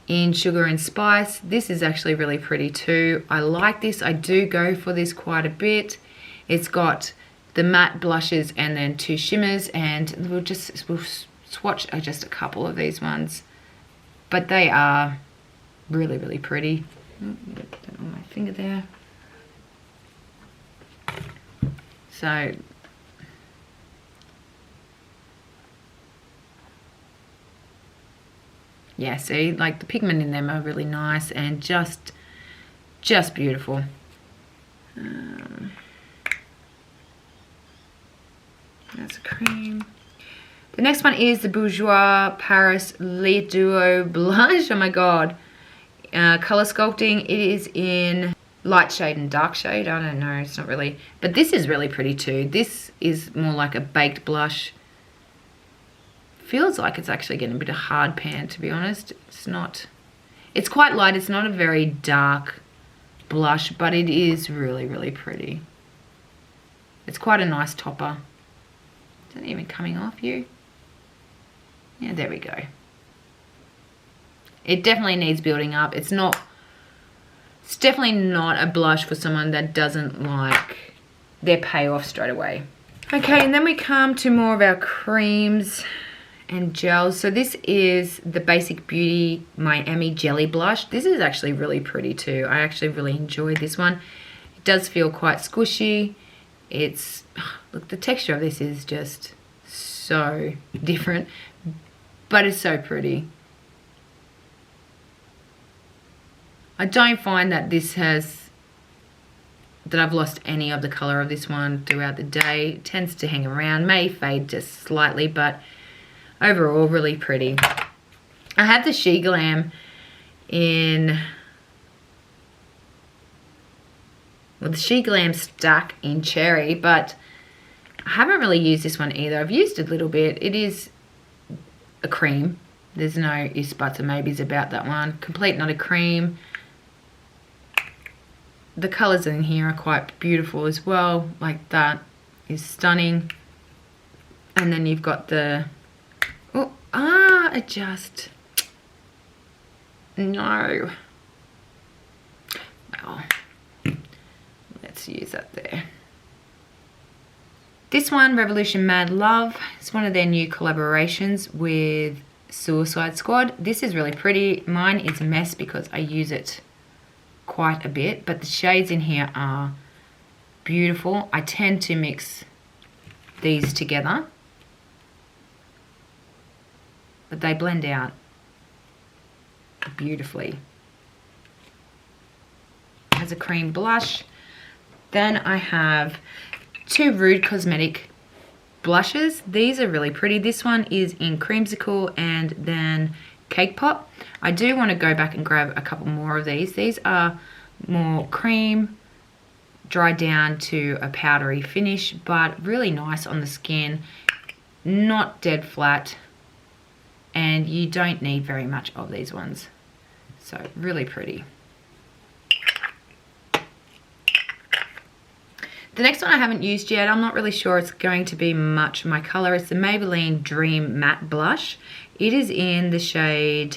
in Sugar and Spice. This is actually really pretty too. I like this. I do go for this quite a bit. It's got the matte blushes and then two shimmers, and we'll swatch just a couple of these ones, but they are really, really pretty. Put that on my finger there. So yeah, see, like the pigment in them are really nice and just beautiful. That's a cream. The next one is the Bourjois Paris Le Duo blush. Oh my god. Color sculpting. It is in light shade and dark shade. I don't know, it's not really, but this is really pretty too. This is more like a baked blush. Feels like it's actually getting a bit of hard pan, to be honest. It's not, it's quite light. It's not a very dark blush, but it is really, really pretty. It's quite a nice topper. Is that even coming off you? Yeah, there we go. It definitely needs building up. It's definitely not a blush for someone that doesn't like their payoff straight away. Okay, and then we come to more of our creams and gels. So this is the Basic Beauty Miami Jelly Blush. This is actually really pretty too. I actually really enjoyed this one. It does feel quite squishy. It's, look, the texture of this is just so different, but it's so pretty. I don't find that I've lost any of the color of this one throughout the day. It tends to hang around, may fade just slightly, but overall really pretty. I have the She Glam in, well, the She Glam Stack in Cherry, but I haven't really used this one either. I've used it a little bit. It is a cream. There's no ifs, buts, or maybes about that one. Complete not a cream. The colors in here are quite beautiful as well. Like, that is stunning. And then you've got the, no. Well, let's use that there. This one, Revolution Mad Love, it's one of their new collaborations with Suicide Squad. This is really pretty. Mine is a mess because I use it quite a bit, but the shades in here are beautiful. I tend to mix these together, but they blend out beautifully. As a cream blush. Then I have two Rude Cosmetic blushes. These are really pretty. This one is in Creamsicle and then Cake Pop. I do want to go back and grab a couple more of these. These are more cream, dried down to a powdery finish, but really nice on the skin, not dead flat, and you don't need very much of these ones. So really pretty. The next one I haven't used yet. I'm not really sure it's going to be much my color. It's the Maybelline Dream Matte Blush. It is in the shade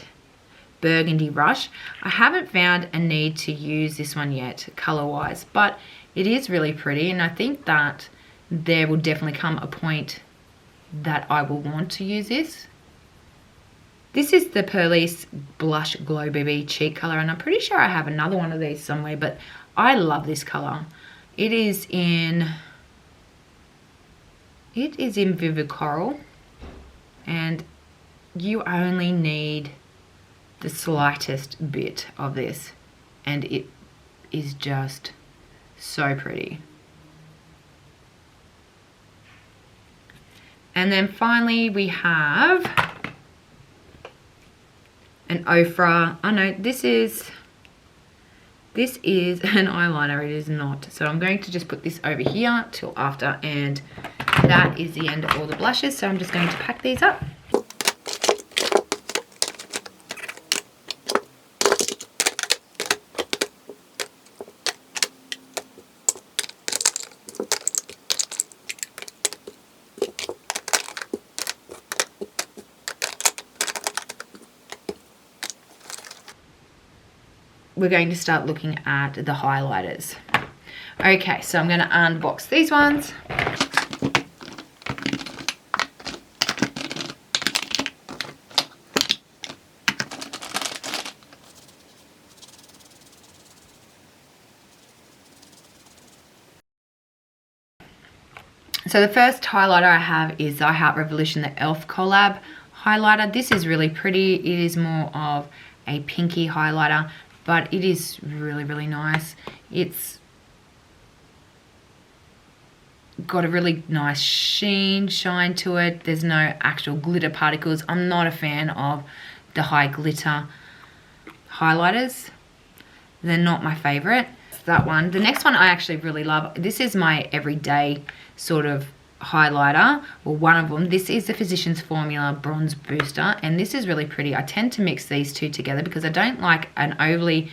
Burgundy Rush. I haven't found a need to use this one yet, color-wise, but it is really pretty, and I think that there will definitely come a point that I will want to use this. This is the Pearlisse Blush Glow BB Cheek color, and I'm pretty sure I have another one of these somewhere, but I love this color. It is in Vivid Coral, and you only need the slightest bit of this, and it is just so pretty. And then finally we have an Ofra. Oh no, this is an eyeliner. It is not. So I'm going to just put this over here till after, and that is the end of all the blushes. So I'm just going to pack these up. We're going to start looking at the highlighters. Okay, so I'm going to unbox these ones. So the first highlighter I have is I Heart Revolution, the e.l.f. collab highlighter. This is really pretty. It is more of a pinky highlighter, but it is really, really nice. It's got a really nice shine to it. There's no actual glitter particles. I'm not a fan of the high glitter highlighters. They're not my favorite. That one. The next one I actually really love. This is my everyday sort of highlighter, or one of them. This is the Physicians Formula Bronze Booster, and this is really pretty. I tend to mix these two together because I don't like an overly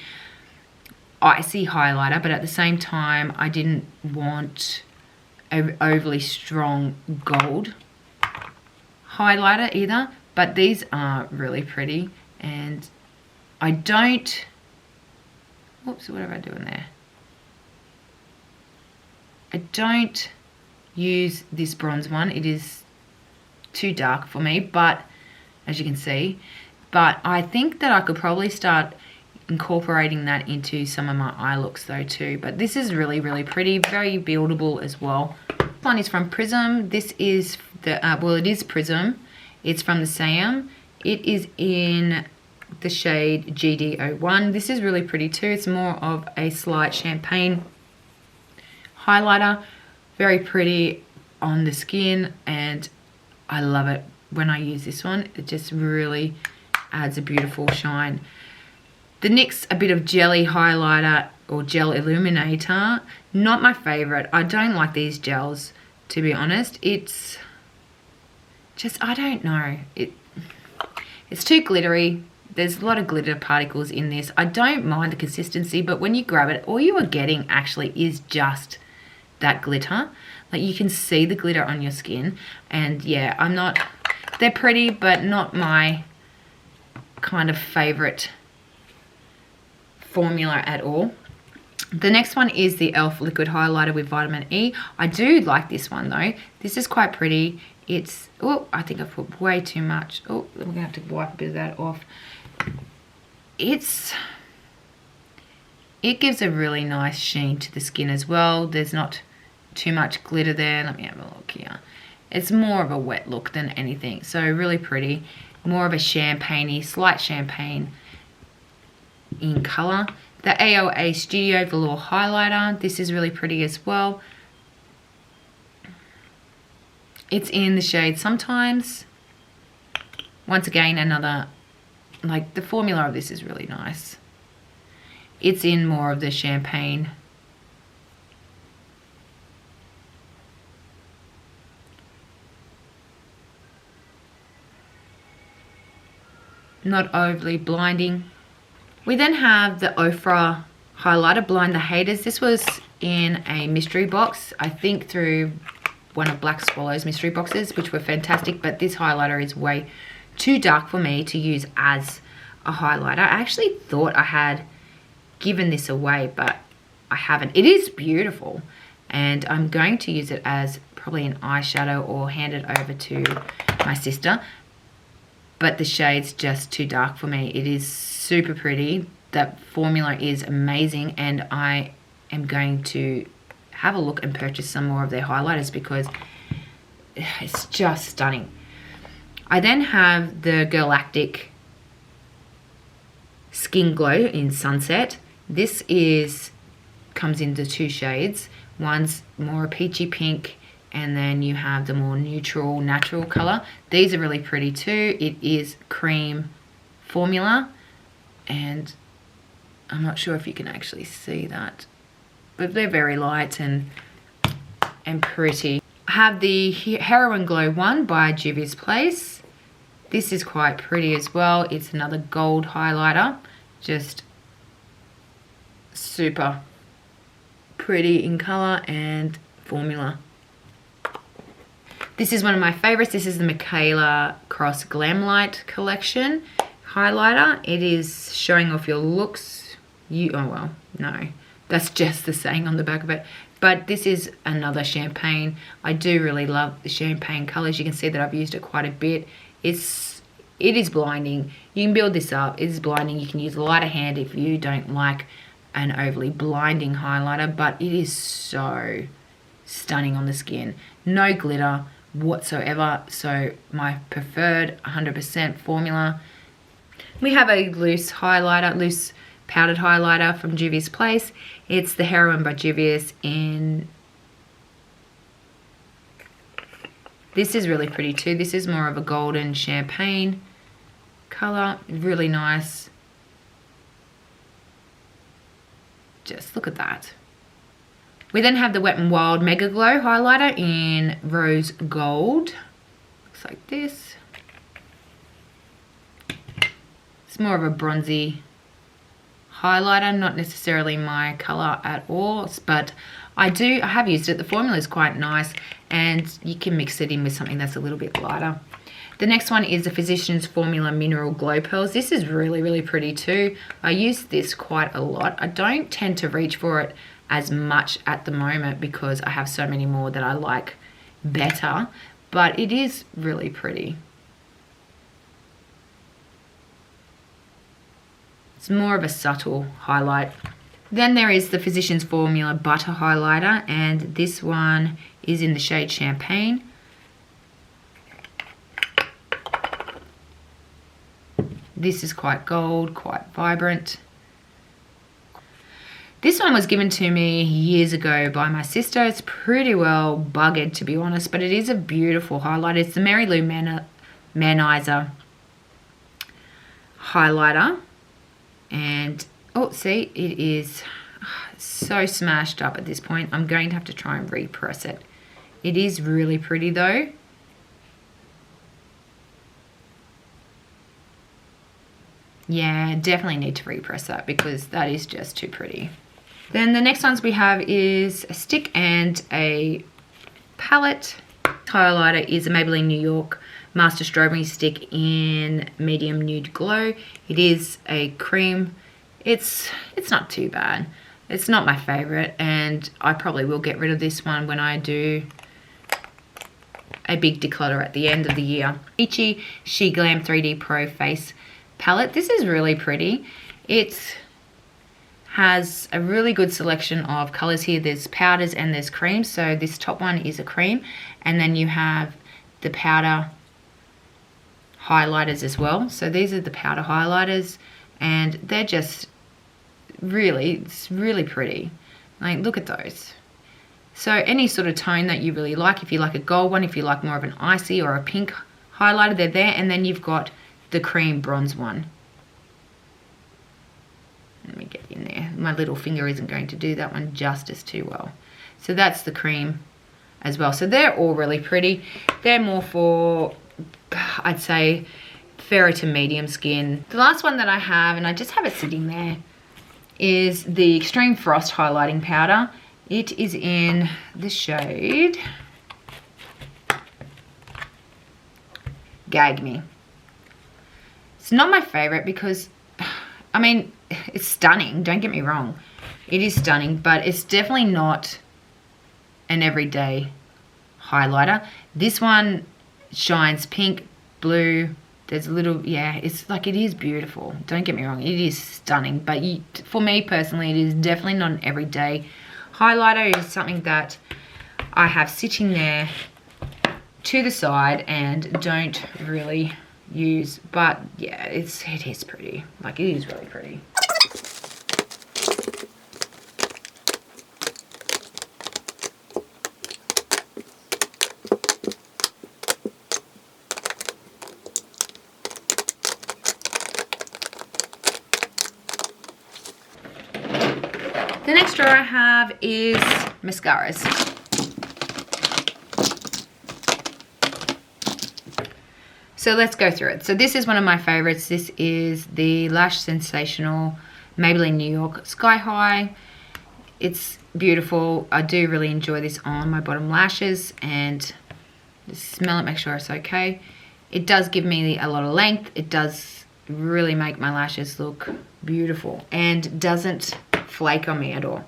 icy highlighter, but at the same time I didn't want an overly strong gold highlighter either. But these are really pretty, and I don't, whoops, what am I doing there? I don't use this bronze one. It is too dark for me, but as you can see, but I think that I could probably start incorporating that into some of my eye looks though too. But this is really, really pretty, very buildable as well. This one is from Prism. This is the well, it is Prism. It's from the Sam. It is in the shade GD01. This is really pretty too. It's more of a slight champagne highlighter, very pretty on the skin, and I love it when I use this one. It just really adds a beautiful shine. The NYX a bit of jelly highlighter or gel illuminator, not my favorite. I don't like these gels, to be honest. It's just, I don't know, it's too glittery. There's a lot of glitter particles in this. I don't mind the consistency, but when you grab it, all you are getting actually is just that glitter. Like, you can see the glitter on your skin, and yeah, I'm not, they're pretty, but not my kind of favorite formula at all. The next one is the e.l.f. liquid highlighter with vitamin E. I do like this one though. This is quite pretty. It's, oh, I think I've put way too much. Oh, we're gonna have to wipe a bit of that off. It gives a really nice sheen to the skin as well. There's not too much glitter there. Let me have a look here. It's more of a wet look than anything, so really pretty. More of a champagne-y, slight champagne in color. The Aoa Studio Velour highlighter. This is really pretty as well. It's in the shade Sometimes. Once again, another Like, the formula of this is really nice. It's in more of the champagne. Not overly blinding. We then have the Ofra highlighter, Blind the Haters. This was in a mystery box, I think through one of Black Swallow's mystery boxes, which were fantastic, but this highlighter is way too dark for me to use as a highlighter. I actually thought I had given this away, but I haven't. It is beautiful, and I'm going to use it as probably an eyeshadow or hand it over to my sister, but the shade's just too dark for me. It is super pretty. That formula is amazing, and I am going to have a look and purchase some more of their highlighters because it's just stunning. I then have the Galactic Skin Glow in Sunset. This comes into two shades. One's more peachy pink, and then you have the more neutral, natural color. These are really pretty too. It is cream formula, and I'm not sure if you can actually see that, but they're very light and pretty. I have the Heroin Glow one by Juvia's Place. This is quite pretty as well. It's another gold highlighter, just super pretty in color and formula. This is one of my favorites. This is the Michaela Cross Glam Light collection highlighter. It is showing off your looks. Oh well, no, that's just the saying on the back of it. But this is another champagne. I do really love the champagne colors. You can see that I've used it quite a bit. It is blinding. You can build this up. It is blinding. You can use a lighter hand if you don't like an overly blinding highlighter, but it is so stunning on the skin. No glitter whatsoever. So my preferred 100% formula. We have a loose highlighter, loose powdered highlighter from Juvia's Place. It's the Heroin by Juvia's in... This is really pretty too. This is more of a golden champagne color. Really nice. Just look at that. We then have the Wet n Wild Mega Glow highlighter in Rose Gold. Looks like this. It's more of a bronzy highlighter, not necessarily my color at all, but I have used it. The formula is quite nice, and you can mix it in with something that's a little bit lighter. The next one is the Physicians Formula Mineral Glow Pearls. This is really, really pretty too. I use this quite a lot. I don't tend to reach for it as much at the moment because I have so many more that I like better, but it is really pretty. It's more of a subtle highlight. Then there is the Physicians Formula Butter Highlighter, and this one is in the shade Champagne. This is quite gold, quite vibrant. This one was given to me years ago by my sister. It's pretty well buggered, to be honest, but it is a beautiful highlight. It's the Mary Lou Manizer highlighter. And, oh, see, it is so smashed up at this point. I'm going to have to try and repress it. It is really pretty, though. Yeah, definitely need to repress that because that is just too pretty. Then the next ones we have is a stick and a palette. Highlighter is a Maybelline New York Master Strawberry Stick in Medium Nude Glow. It is a cream. It's not too bad. It's not my favorite, and I probably will get rid of this one when I do a big declutter at the end of the year. Peachy She Glam 3D Pro Face Palette. This is really pretty. It has a really good selection of colors here. There's powders and there's creams. So this top one is a cream, and then you have the powder highlighters as well. So these are the powder highlighters, and they're just it's really pretty. Like, look at those. So any sort of tone that you really like, if you like a gold one, if you like more of an icy or a pink highlighter, they're there. And then you've got the cream bronze one. Let me get in there. My little finger isn't going to do that one justice too well. So that's the cream as well. So they're all really pretty. They're more for, I'd say, fairer to medium skin. The last one that I have, and I just have it sitting there, is the Extreme Frost Highlighting Powder. It is in the shade Gag Me. It's not my favorite because, I mean, it's stunning, don't get me wrong. It is stunning, but it's definitely not an everyday highlighter. This one shines pink, blue. There's a little, yeah, it's like, it is beautiful. Don't get me wrong, it is stunning. But for me personally, it is definitely not an everyday highlighter. It is something that I have sitting there to the side and don't really use. But yeah, it is pretty. Like, it is really pretty. The next drawer I have is mascaras. So let's go through it. So this is one of my favorites. This is the Lash Sensational Maybelline New York Sky High. It's beautiful. I do really enjoy this on my bottom lashes, and just smell it, make sure it's okay. It does give me a lot of length. It does really make my lashes look beautiful and doesn't flake on me at all.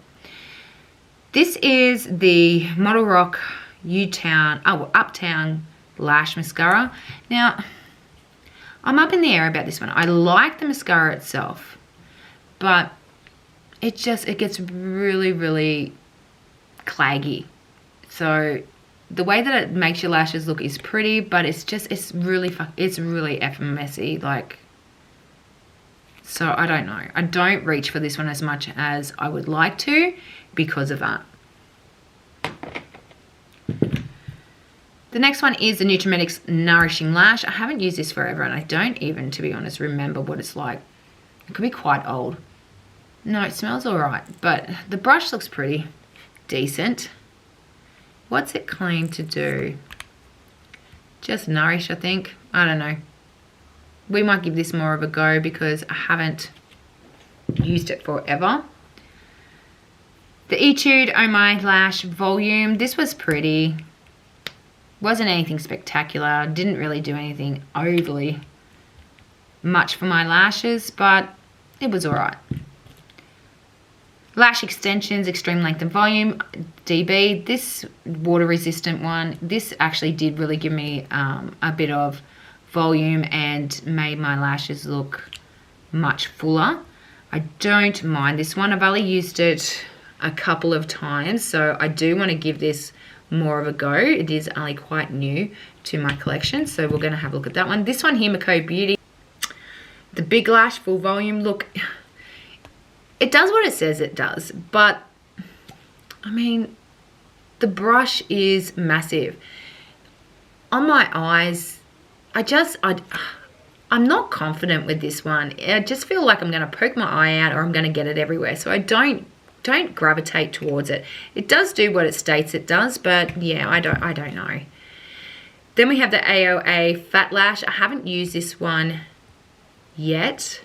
This is the Model Rock Uptown Lash Mascara. Now, I'm up in the air about this one. I like the mascara itself, but it gets really, really claggy. So the way that it makes your lashes look is pretty, but it's really effing messy. Like, so I don't know. I don't reach for this one as much as I would like to because of that. The next one is the Nutrimetics Nourishing Lash. I haven't used this forever, and I don't even, to be honest, remember what it's like. It could be quite old. No, it smells all right, but the brush looks pretty decent. What's it claim to do? Just nourish, I think. I don't know. We might give this more of a go because I haven't used it forever. The Etude Oh My Lash Volume. This was pretty. Wasn't anything spectacular. Didn't really do anything overly much for my lashes, but it was alright. Lash Extensions Extreme Length and Volume DB. This water resistant one, this actually did really give me a bit of volume and made my lashes look much fuller. I don't mind this one. I've only used it a couple of times, so I do want to give this more of a go. It is only quite new to my collection, so we're going to have a look at that one. This one here, Mako Beauty, the Big Lash Full Volume. Look, it does what it says it does, but I mean, the brush is massive. On my eyes, I'm not confident with this one. I just feel like I'm going to poke my eye out or I'm going to get it everywhere, so I don't gravitate towards it. It does do what it states it does, but yeah, I don't know. Then we have the Aoa Fat Lash. I haven't used this one yet.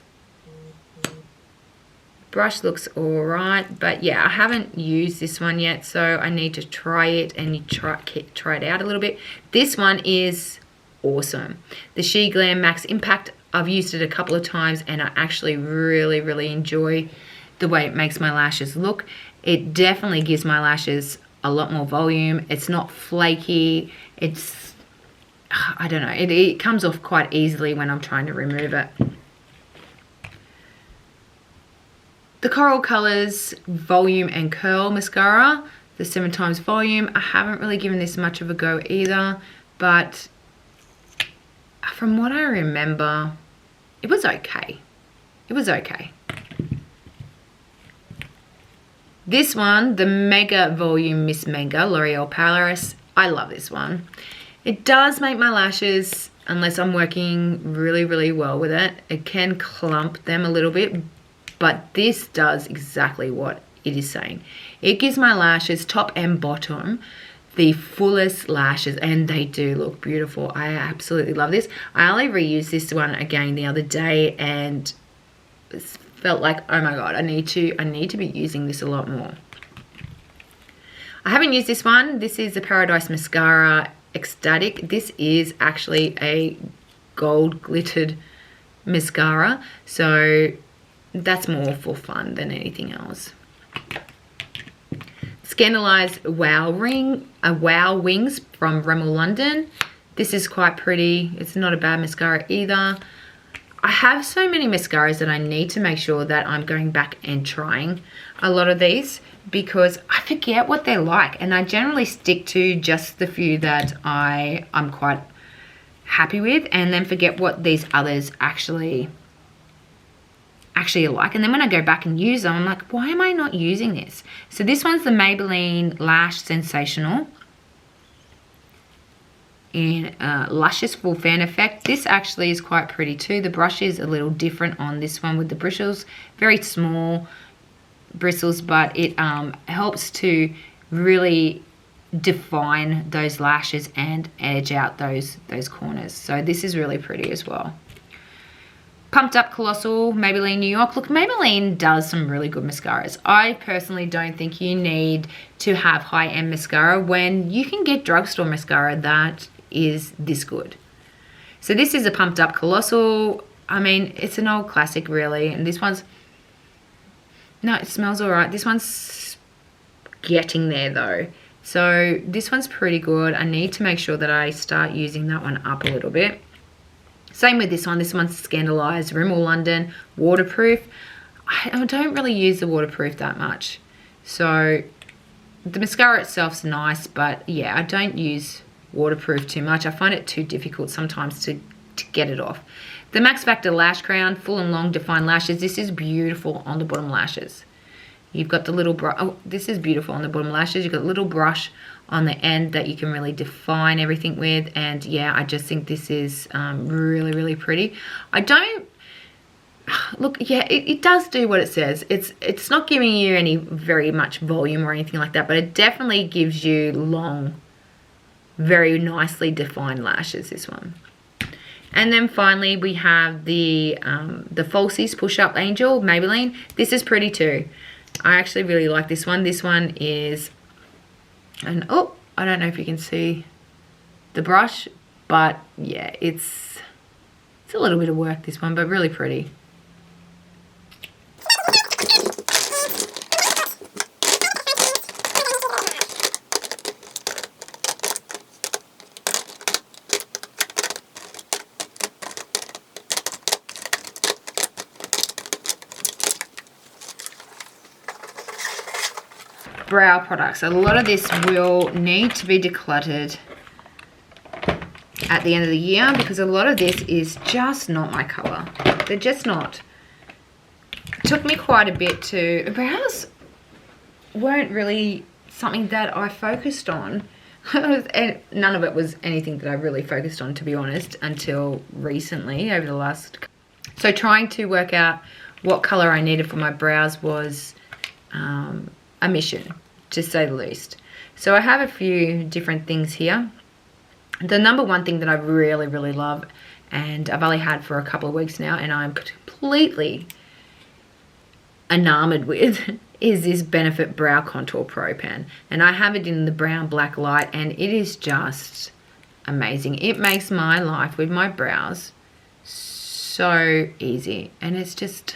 Brush looks alright, but yeah, I haven't used this one yet, so I need to try it and try it out a little bit. This one is awesome. The She Glam Max Impact. I've used it a couple of times and I actually really, really enjoy the way it makes my lashes look. It definitely gives my lashes a lot more volume. It's not flaky. It's, I don't know, it comes off quite easily when I'm trying to remove it. The Coral Colors Volume and Curl Mascara, the 7 times volume. I haven't really given this much of a go either, but from what I remember, it was okay. It was okay. This one, the Mega Volume Miss Mega L'Oreal Paris. I love this one. It does make my lashes, unless I'm working really, really well with it, it can clump them a little bit, but this does exactly what it is saying. It gives my lashes, top and bottom, the fullest lashes, and they do look beautiful. I absolutely love this. I only reused this one again the other day and felt like, oh my god, I need to be using this a lot more. I haven't used this one. This is the Paradise Mascara Ecstatic. This is actually a gold glittered mascara, so that's more for fun than anything else. Scandalized Wow Wings from Rimmel London. This is quite pretty. It's not a bad mascara either. I have so many mascaras that I need to make sure that I'm going back and trying a lot of these, because I forget what they're like, and I generally stick to just the few that I'm quite happy with, and then forget what these others actually like. And then when I go back and use them, I'm like, why am I not using this? So this one's the Maybelline Lash Sensational in Luscious Full Fan Effect. This actually is quite pretty too. The brush is a little different on this one with the bristles, very small bristles, but it helps to really define those lashes and edge out those corners. So this is really pretty as well. Pumped Up Colossal Maybelline New York. Look, Maybelline does some really good mascaras. I personally don't think you need to have high-end mascara when you can get drugstore mascara that is this good. So this is a Pumped Up Colossal. I mean, it's an old classic really, and this one's, no, it smells all right. This one's getting there though. So this one's pretty good. I need to make sure that I start using that one up a little bit. Same with this one. This one's Scandalized Rimmel London Waterproof. I don't really use the waterproof that much. So the mascara itself's nice, but yeah, I don't use waterproof too much. I find it too difficult sometimes to get it off. The Max Factor Lash Crown Full and Long Defined Lashes. This is beautiful on the bottom lashes. You've got the little brush. Oh, this is beautiful on the bottom lashes. You've got a little brush on the end that you can really define everything with. And yeah, I just think this is really, really pretty. I don't, look, yeah, it does do what it says. It's not giving you any very much volume or anything like that, but it definitely gives you long, very nicely defined lashes, this one. And then finally we have the Falsies Push Up Angel Maybelline. This is pretty too. I actually really like this one. This one is, and oh, I don't know if you can see the brush, but yeah, it's a little bit of work, this one, but really pretty. Brow products. A lot of this will need to be decluttered at the end of the year, because a lot of this is just not my color. They're just not. It took me quite a bit to, brows weren't really something that I focused on. And none of it was anything that I really focused on, to be honest, until recently, over the last. So trying to work out what color I needed for my brows was a mission, to say the least. So I have a few different things here. The number one thing that I really, really love, and I've only had for a couple of weeks now, and I'm completely enamored with, is this Benefit Brow Contour Pro Pen. And I have it in the brown black light, and it is just amazing. It makes my life with my brows so easy, and it's just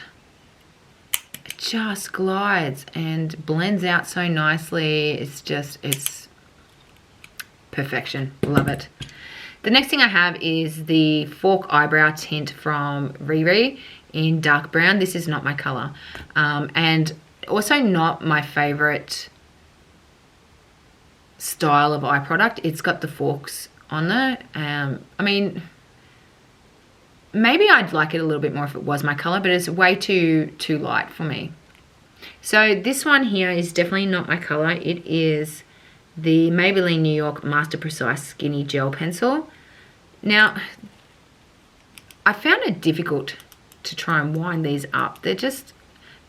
glides and blends out so nicely. It's perfection. Love it. The next thing I have is the Fork Eyebrow Tint from Riri in dark brown. This is not my color, and also not my favorite style of eye product. It's got the forks on there. I mean, maybe I'd like it a little bit more if it was my color, but it's way too light for me. So this one here is definitely not my color. It is the Maybelline New York Master Precise Skinny Gel Pencil. Now, I found it difficult to try and wind these up. They're just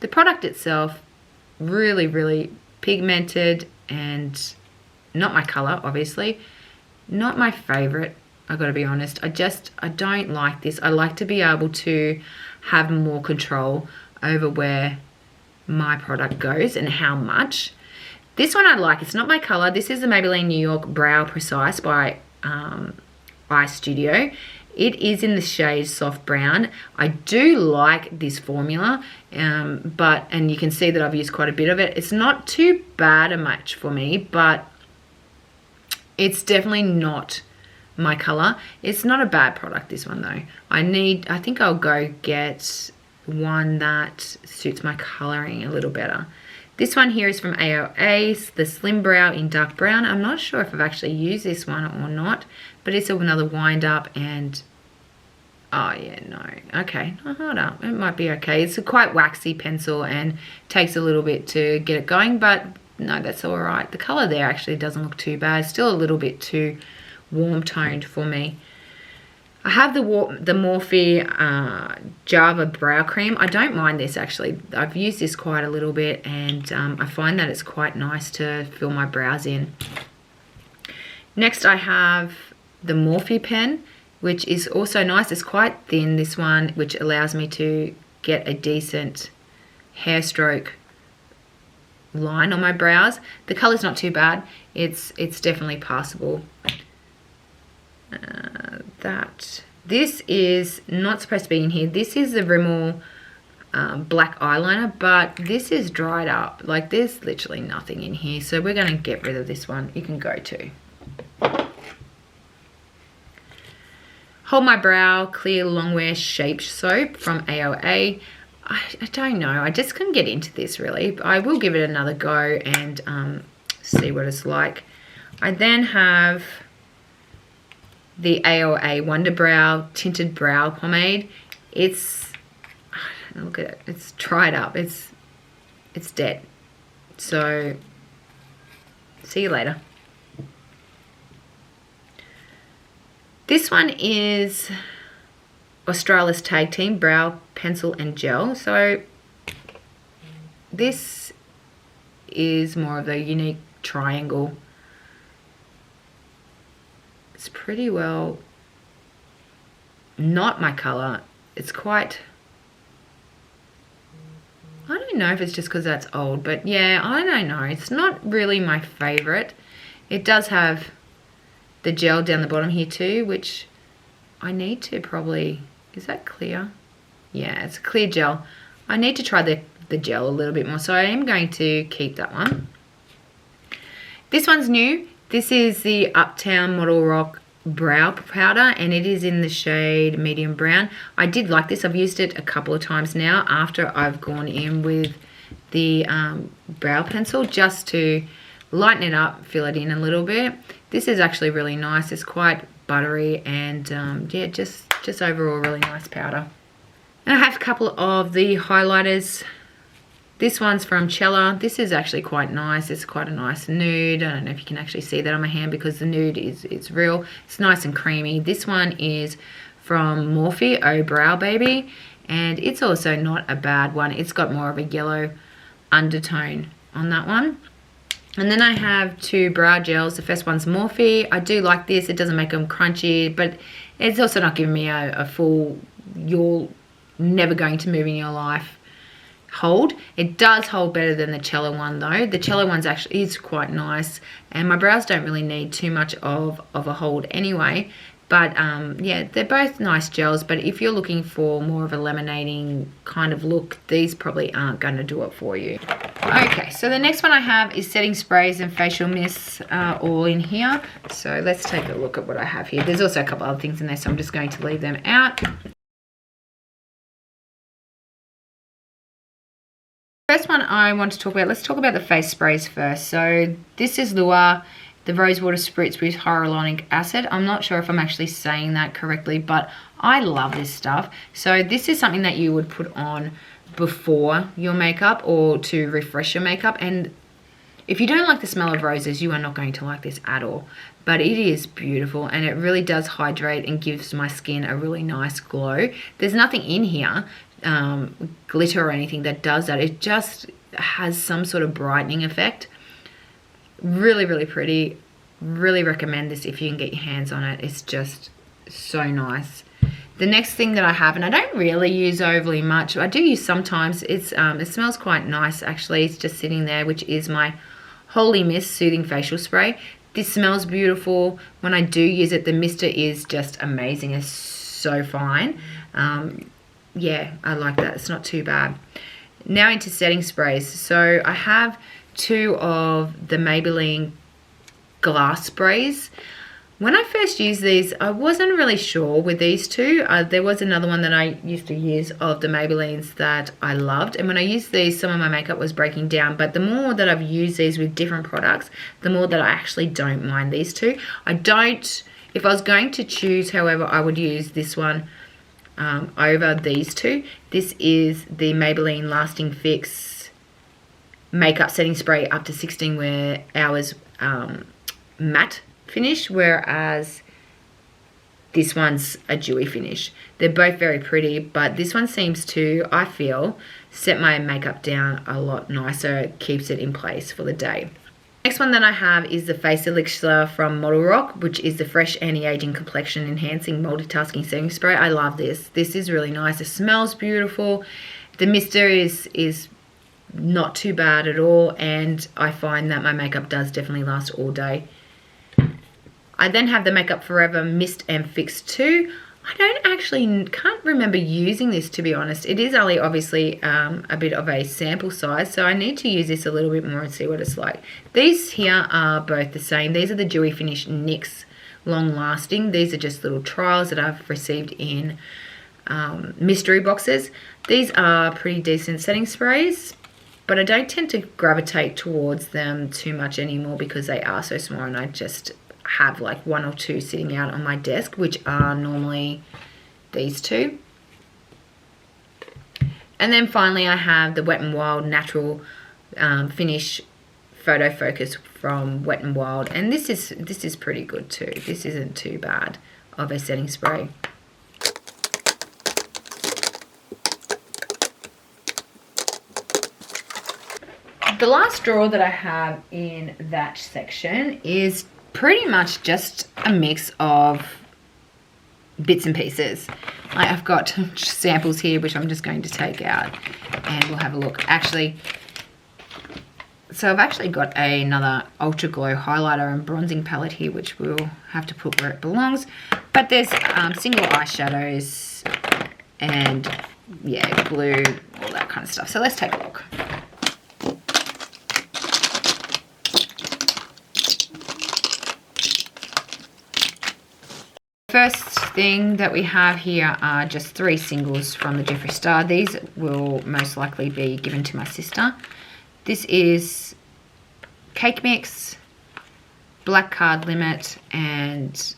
The product itself, really, really pigmented and not my color, obviously. Not my favorite, I gotta be honest. I don't like this. I like to be able to have more control over where my product goes and how much. This one I like. It's not my color. This is the Maybelline New York Brow Precise by Eye Studio. It is in the shade Soft Brown. I do like this formula, and you can see that I've used quite a bit of it. It's not too bad a match for me, but it's definitely not my color. It's not a bad product, this one though. I think I'll go get one that suits my coloring a little better. This one here is from Aoa, the Slim Brow in Dark Brown. I'm not sure if I've actually used this one or not, but it's another wind up and, oh yeah, no. Okay, hold up, it might be okay. It's a quite waxy pencil and takes a little bit to get it going, but no, that's all right. The color there actually doesn't look too bad. It's still a little bit too warm toned for me. I have the Morphe Java Brow Cream. I don't mind this actually. I've used this quite a little bit, and I find that it's quite nice to fill my brows in. Next I have the Morphe pen, which is also nice. It's quite thin, this one, which allows me to get a decent hair stroke line on my brows. The color's not too bad. It's definitely passable. This is not supposed to be in here. This is the Rimmel black eyeliner, but this is dried up. Like, there's literally nothing in here, so we're going to get rid of this one. You can go to Hold My Brow Clear Longwear Shape Soap from Aoa. I don't know, I just couldn't get into this really. I will give it another go and see what it's like. I then have the Aoa Wonder Brow Tinted Brow Pomade. It's, look at it, it's dried up, it's dead. So, see you later. This one is Australis Tag Team Brow Pencil and Gel. So, this is more of the unique triangle. It's pretty well not my color. It's quite, I don't know if it's just because that's old, but yeah, I don't know. It's not really my favorite. It does have the gel down the bottom here too, which I need to probably, is that clear? Yeah, it's a clear gel. I need to try the gel a little bit more, so I am going to keep that one. This one's new. This is the Uptown Model Rock Brow Powder, and it is in the shade Medium Brown. I did like this. I've used it a couple of times now after I've gone in with the brow pencil just to lighten it up, fill it in a little bit. This is actually really nice. It's quite buttery and yeah, just overall really nice powder. And I have a couple of the highlighters. This one's from Cella. This is actually quite nice. It's quite a nice nude. I don't know if you can actually see that on my hand because the nude it's real. It's nice and creamy. This one is from Morphe Oh Brow Baby, and it's also not a bad one. It's got more of a yellow undertone on that one. And then I have two brow gels. The first one's Morphe. I do like this. It doesn't make them crunchy, but it's also not giving me a full, you're never going to move in your life hold. It does hold better than the Cella one though. The Cella one's actually is quite nice, and my brows don't really need too much of a hold anyway. But yeah, they're both nice gels, but if you're looking for more of a laminating kind of look, these probably aren't going to do it for you. Okay, so the next one I have is setting sprays and facial mists all in here. So let's take a look at what I have here. There's also a couple other things in there, so I'm just going to leave them out. First one I want to talk about, let's talk about the face sprays first. So this is Lua, the Rosewater Spritz with Hyaluronic Acid. I'm not sure if I'm actually saying that correctly, but I love this stuff. So this is something that you would put on before your makeup or to refresh your makeup. And if you don't like the smell of roses, you are not going to like this at all. But it is beautiful, and it really does hydrate and gives my skin a really nice glow. There's nothing in here glitter or anything that does that. It just has some sort of brightening effect. Really, really pretty. Really recommend this if you can get your hands on it. It's just so nice. The next thing that I have, and I don't really use overly much, I do use sometimes, it smells quite nice actually. It's just sitting there, which is my Holy Mist Soothing Facial Spray. This smells beautiful. When I do use it, the mister is just amazing. It's so fine. Yeah, I like that. It's not too bad. Now into setting sprays. So I have 2 of the Maybelline glass sprays. When I first used these, I wasn't really sure with these 2. There was another one that I used to use of the Maybellines that I loved. And when I used these, some of my makeup was breaking down. But the more that I've used these with different products, the more that I actually don't mind these 2. If I was going to choose, however, I would use this one over these 2. This is the Maybelline Lasting Fix Makeup Setting Spray up to 16 hours matte finish, whereas this one's a dewy finish. They're both very pretty, but this one seems to, I feel, set my makeup down a lot nicer. It keeps it in place for the day. Next one that I have is the Face Elixir from Model Rock, which is the Fresh Anti-Aging Complexion Enhancing Multitasking Setting Spray. I love this. This is really nice. It smells beautiful. The mister is not too bad at all, and I find that my makeup does definitely last all day. I then have the Makeup Forever Mist and Fix 2. I can't remember using this, to be honest. It is only obviously a bit of a sample size, so I need to use this a little bit more and see what it's like. These here are both the same. These are the Dewy Finish NYX Long Lasting. These are just little trials that I've received in mystery boxes. These are pretty decent setting sprays, but I don't tend to gravitate towards them too much anymore because they are so small, and I just have like 1 or 2 sitting out on my desk, which are normally these 2. And then finally I have the Wet n Wild Natural Finish Photo Focus from Wet n Wild, and this is pretty good too. This isn't too bad of a setting spray. The last drawer that I have in that section is pretty much just a mix of bits and pieces. I've got samples here which I'm just going to take out and we'll have a look. So I've actually got another Ultra Glow highlighter and bronzing palette here, which we'll have to put where it belongs. But there's single eyeshadows and yeah, glue, all that kind of stuff. So let's take a look. First thing that we have here are just 3 singles from the Jeffree Star. These will most likely be given to my sister. This is Cake Mix, Black Card Limit, and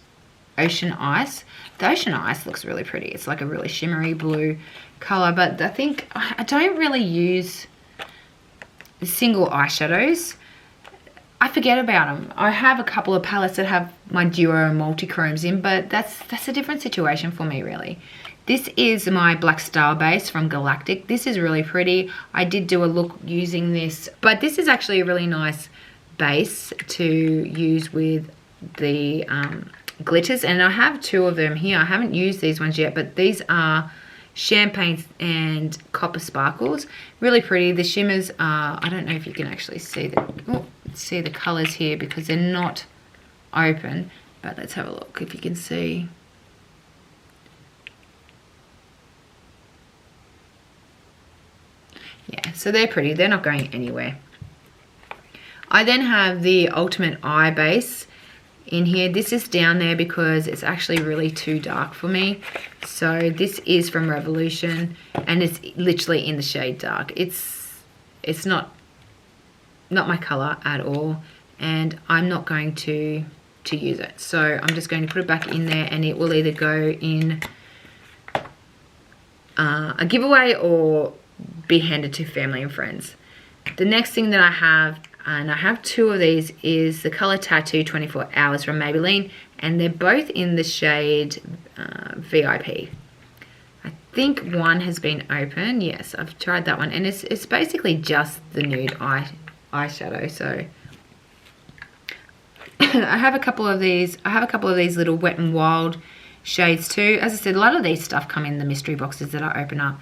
Ocean Ice. The Ocean Ice looks really pretty. It's like a really shimmery blue color, but I think I don't really use single eyeshadows. I forget about them. I have a couple of palettes that have my duo and multi-chromes in, but that's a different situation for me, really. This is my Black Star base from Galactic. This is really pretty. I did do a look using this, but this is actually a really nice base to use with the glitters, and I have 2 of them here. I haven't used these ones yet, but these are Champagne and Copper Sparkles. Really pretty. The shimmers are, I don't know if you can actually see the colors here because they're not open, but let's have a look if you can see. Yeah, so they're pretty. They're not going anywhere. I then have the Ultimate Eye Base in here. This is down there because it's actually really too dark for me. So this is from Revolution, and it's literally in the shade dark. It's not my color at all, and I'm not going to use it. So I'm just going to put it back in there, and it will either go in a giveaway or be handed to family and friends. The next thing that I have, and I have 2 of these, is the Color Tattoo 24 Hours from Maybelline, and they're both in the shade VIP. I think one has been open. Yes, I've tried that one, and it's basically just the nude eyeshadow. So I have a couple of these. I have a couple of these little Wet n Wild shades too. As I said, a lot of these stuff come in the mystery boxes that I open up.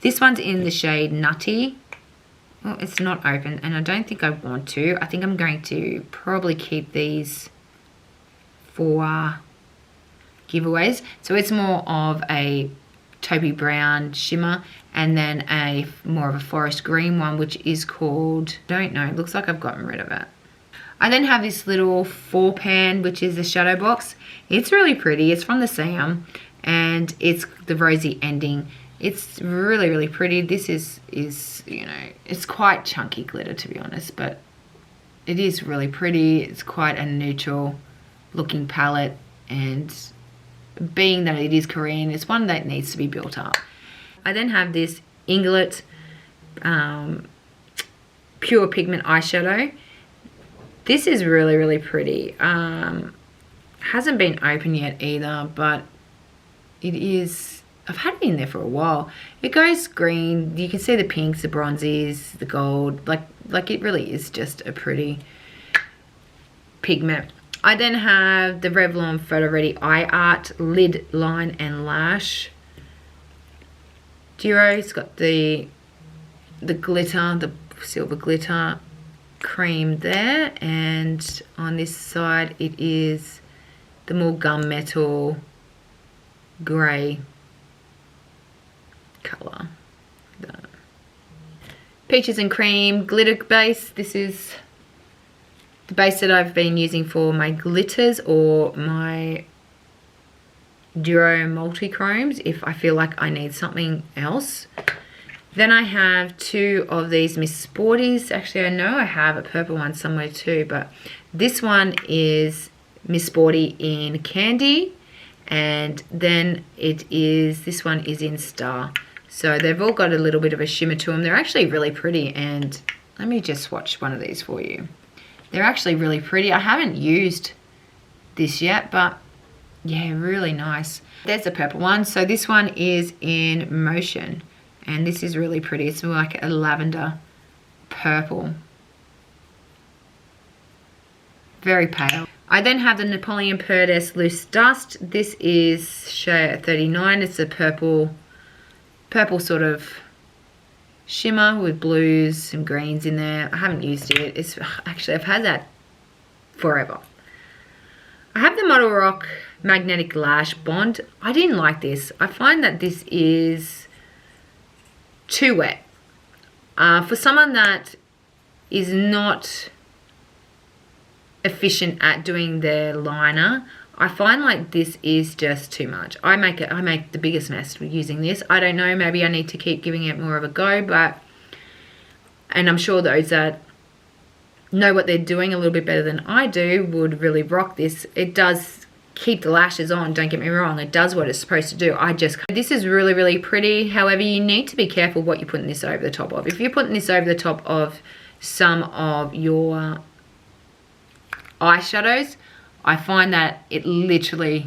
This one's in the shade Nutty. Well, it's not open, and I don't think I want to. I think I'm going to probably keep these for giveaways. So it's more of a taupey brown shimmer, and then a more of a forest green one, which is called, I don't know, it looks like I've gotten rid of it. I then have this little 4-pan, which is a shadow box. It's really pretty. It's from the Sam, and it's the rosy ending. It's really, really pretty. This is, you know, it's quite chunky glitter, to be honest, but it is really pretty. It's quite a neutral looking palette, and being that it is Korean, it's one that needs to be built up. I then have this Inglet Pure Pigment eyeshadow. This is really, really pretty. Hasn't been open yet either, but it is, I've had it in there for a while. It goes green. You can see the pinks, the bronzies, the gold. Like it really is just a pretty pigment. I then have the Revlon Photoready Eye Art Lid, Line and Lash Duo. It's got the glitter, the silver glitter cream there, and on this side it is the more gunmetal grey colour. The Peaches and Cream glitter base. This is the base that I've been using for my glitters or my Duo multi-chromes if I feel like I need something else. Then I have 2 of these Miss Sporties. Actually, I know I have a purple one somewhere too, but this one is Miss Sporty in Candy, and then this one is in Star. So they've all got a little bit of a shimmer to them. They're actually really pretty, and let me just swatch one of these for you. They're actually really pretty. I haven't used this yet, but yeah, really nice. There's the purple one. So this one is in Motion, and this is really pretty. It's like a lavender purple. Very pale. I then have the Napoleon Perdès Loose Dust. This is shade 39. It's a purple sort of shimmer with blues and greens in there. I haven't used it. It's actually, I've had that forever. I have the Model Rock Magnetic Lash Bond. I didn't like this. I find that this is too wet. For someone that is not efficient at doing their liner, I find like this is just too much. I make the biggest mess using this. I don't know, maybe I need to keep giving it more of a go, and I'm sure those that know what they're doing a little bit better than I do would really rock this. It does keep the lashes on, don't get me wrong. It does what it's supposed to do. This is really, really pretty. However, you need to be careful what you're putting this over the top of. If you're putting this over the top of some of your eyeshadows, I find that it literally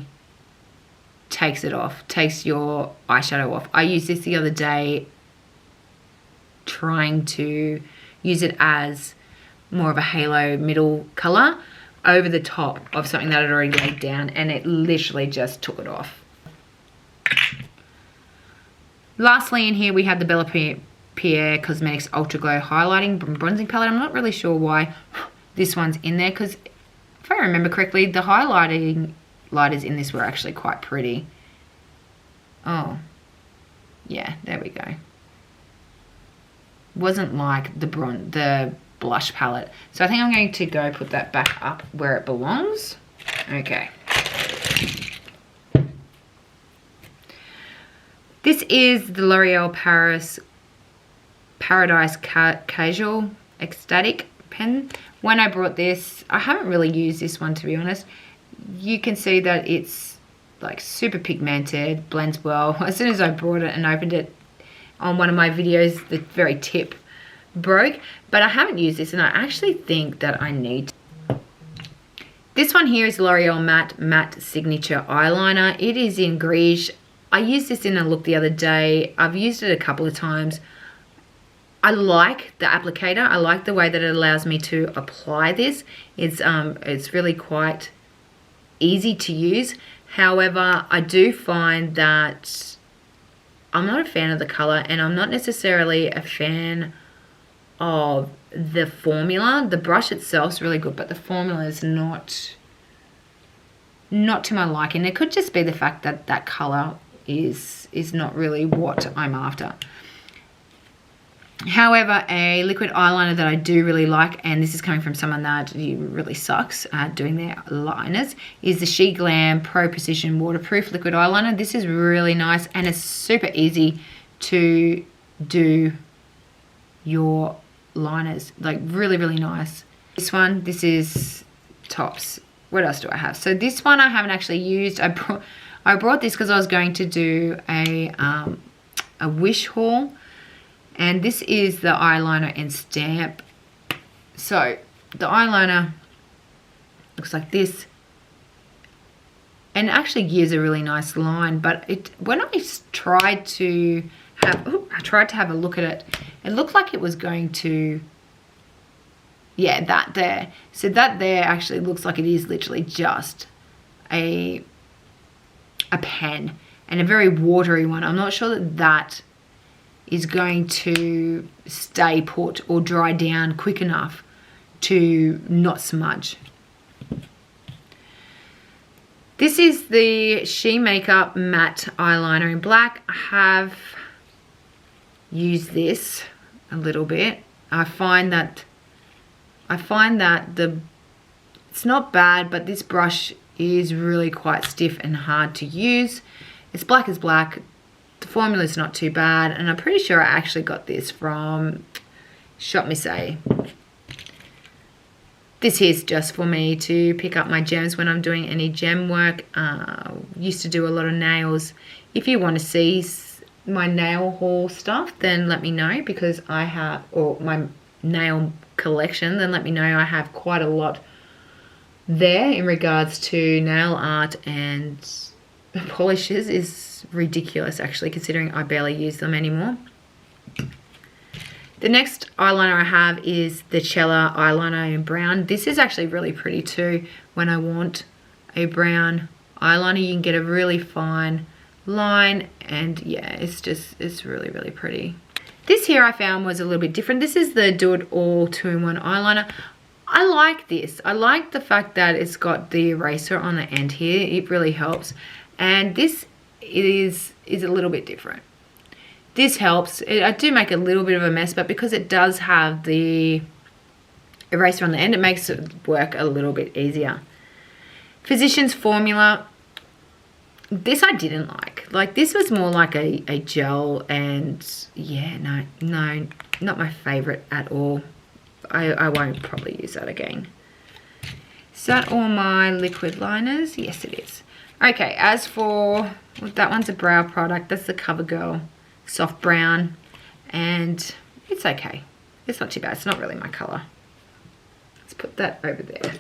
takes it off, takes your eyeshadow off. I used this the other day trying to use it as more of a halo middle color over the top of something that I'd already laid down, and it literally just took it off. Lastly in here we have the Bella Pierre Cosmetics Ultra Glow Highlighting Bronzing Palette. I'm not really sure why this one's in there, because if I remember correctly, the highlighting lighters in this were actually quite pretty. Oh, yeah, there we go. Wasn't like the blush palette. So I think I'm going to go put that back up where it belongs. Okay. This is the L'Oreal Paradise Casual Ecstatic pen. When I brought this, I haven't really used this one, to be honest. You can see that it's like super pigmented, blends well. As soon as I brought it and opened it on one of my videos, the very tip broke, but I haven't used this, and I actually think that I need to. This one here is L'Oreal Matte Signature Eyeliner. It is in Beige I used this in a look the other day. I've used it a couple of times. I like the applicator. I like the way that it allows me to apply this. It's really quite easy to use. However, I do find that I'm not a fan of the color, and I'm not necessarily a fan of the formula. The brush itself is really good, but the formula is not to my liking. It could just be the fact that that color is not really what I'm after. However, a liquid eyeliner that I do really like, and this is coming from someone that really sucks at doing their liners, is the She Glam Pro Precision Waterproof Liquid Eyeliner. This is really nice, and it's super easy to do your liners. Like, really, really nice. This is tops. What else do I have? So this one I haven't actually used. I brought this because I was going to do a Wish haul. And this is the eyeliner and stamp. So the eyeliner looks like this. And it actually gives a really nice line. But when I tried to have a look at it, it looked like it was going to, yeah, that there. So that there actually looks like it is literally just a pen, and a very watery one. I'm not sure that is going to stay put or dry down quick enough to not smudge. This is the She Makeup Matte Eyeliner in black. I have used this a little bit. I find that it's not bad, but this brush is really quite stiff and hard to use. It's black as black. The formula is not too bad, and I'm pretty sure I actually got this from Shop Miss A. This here's just for me to pick up my gems when I'm doing any gem work. Used to do a lot of nails. If you want to see my nail haul stuff, then let me know, because I have, or my nail collection, then let me know. I have quite a lot there in regards to nail art, and polishes is ridiculous actually, considering I barely use them anymore. The next eyeliner I have is the Cella eyeliner in brown. This is actually really pretty too. When I want a brown eyeliner, you can get a really fine line, and yeah, it's really, really pretty. This here I found was a little bit different. This is the Do It All 2-in-1 eyeliner. I like this. I like the fact that it's got the eraser on the end here. It really helps. And this is a little bit different. This helps. I do make a little bit of a mess, but because it does have the eraser on the end, it makes it work a little bit easier. Physicians Formula. This I didn't like. Like, this was more like a gel, and yeah, no, not my favorite at all. I won't probably use that again. Is that all my liquid liners? Yes, it is. Okay, as for, well, that one's a brow product. That's the CoverGirl Soft Brown, and it's okay. It's not too bad. It's not really my color. Let's put that over there.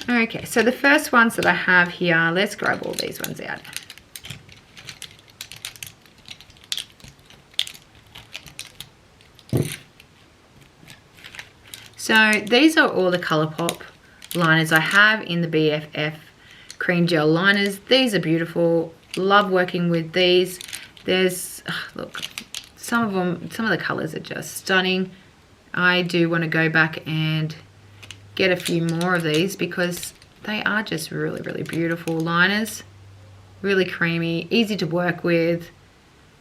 Okay, so the first ones that I have here, let's grab all these ones out. So these are all the ColourPop liners I have in the Bff Cream Gel Liners. These are beautiful. Love working with these. There's, look, some of the colors are just stunning. I do want to go back and get a few more of these, because they are just really, really beautiful liners. Really creamy, easy to work with.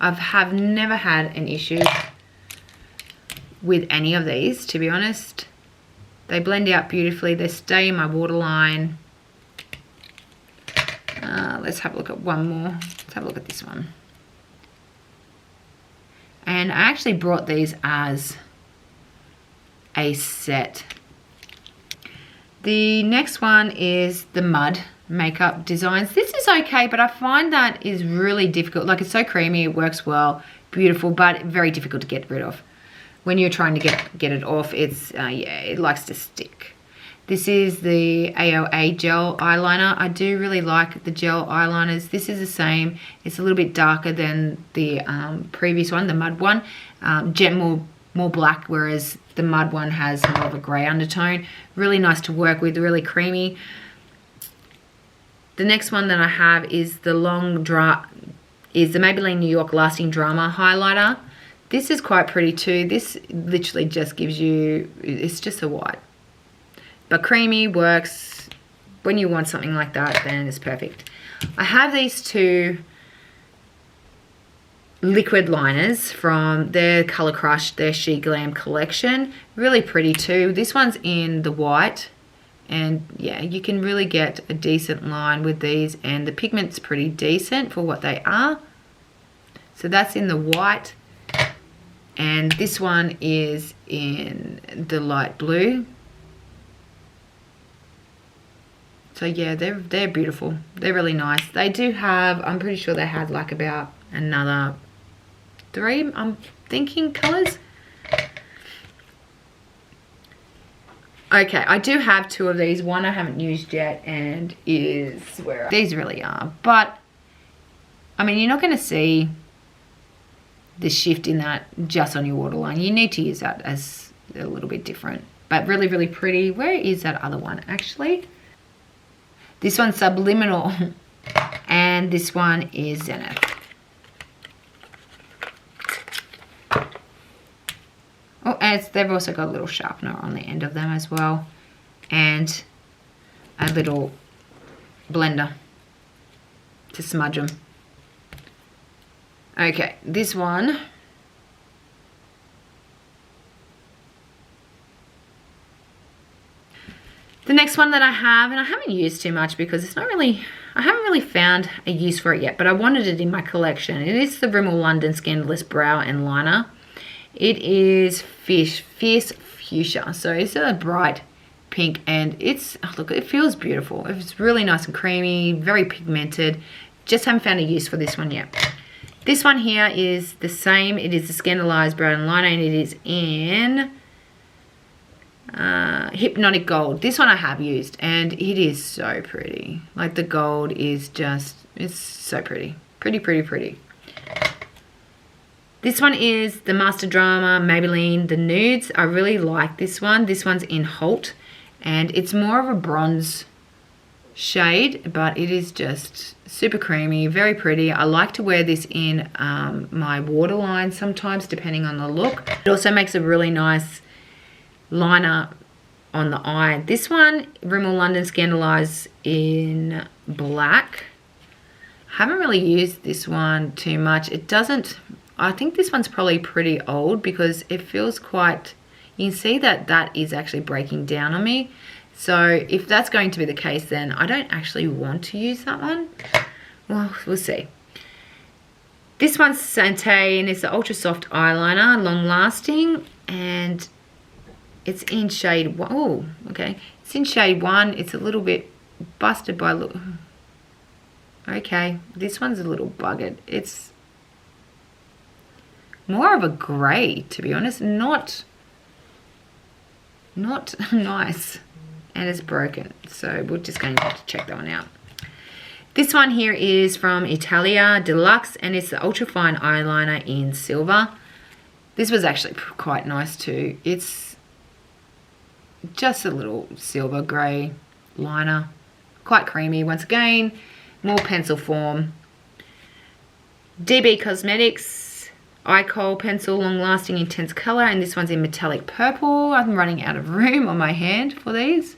I've never had an issue with any of these, to be honest. They blend out beautifully. They stay in my waterline. Let's have a look at one more. Let's have a look at this one. And I actually brought these as a set. The next one is the Mud Makeup Designs. This is okay, but I find that is really difficult. Like, it's so creamy, it works well, beautiful, but very difficult to get rid of. When you're trying to get it off, it's yeah, it likes to stick. This is the Aoa Gel Eyeliner. I do really like the gel eyeliners. This is the same. It's a little bit darker than the previous one, the mud one. More black, whereas the mud one has more of a grey undertone. Really nice to work with, really creamy. The next one that I have is the Maybelline New York Lasting Drama Highlighter. This is quite pretty too. This literally just gives you, it's just a white. But creamy, works. When you want something like that, then it's perfect. I have these two liquid liners from their Color Crush, their She Glam collection. Really pretty too. This one's in the white. And yeah, you can really get a decent line with these. And the pigment's pretty decent for what they are. So that's in the white. And this one is in the light blue. So yeah, they're beautiful. They're really nice. They do have, I'm pretty sure they had like about another 3, I'm thinking, colors. Okay, I do have 2 of these. One I haven't used yet and is where these really are. But I mean, you're not going to see the shift in that just on your waterline. You need to use that as a little bit different. But really, really pretty. Where is that other one actually? This one's Subliminal, and this one is Zenith. Oh, and they've also got a little sharpener on the end of them as well, and a little blender to smudge them. Okay, this one. The next one that I have, and I haven't used too much because it's not really, I haven't really found a use for it yet, but I wanted it in my collection. It is the Rimmel London Scandalous Brow and Liner. It is Fierce Fuchsia, so it's a bright pink, and it's, oh, look, it feels beautiful. It's really nice and creamy, very pigmented. Just haven't found a use for this one yet. This one here is the same. It is the Scandalized Brow and Liner, and it is in Hypnotic Gold. This one I have used, and it is so pretty. Like, the gold is just, it's so pretty. Pretty. This one is the Master Drama Maybelline The Nudes. I really like this one. This one's in Holt, and it's more of a bronze shade, but it is just super creamy, very pretty. I like to wear this in my waterline sometimes, depending on the look. It also makes a really nice liner on the eye. This one, Rimmel London Scandalized in black. Haven't really used this one too much. It doesn't, I think this one's probably pretty old because it feels quite, you can see that that is actually breaking down on me. So if that's going to be the case, then I don't actually want to use that one. Well, we'll see. This one's Sante, and it's the Ultra Soft Eyeliner, long lasting, and it's in shade 1. Oh, okay. It's in shade 1. It's a little bit busted by look. Okay, this one's a little buggered. It's more of a grey, to be honest. Not nice. And it's broken, so we're just going to have to check that one out. This one here is from Italia Deluxe, and it's the Ultra Fine Eyeliner in silver. This was actually quite nice too. It's just a little silver grey liner, quite creamy. Once again, more pencil form. DB Cosmetics Eye Kohl Pencil, long lasting intense colour, and this one's in metallic purple. I'm running out of room on my hand for these.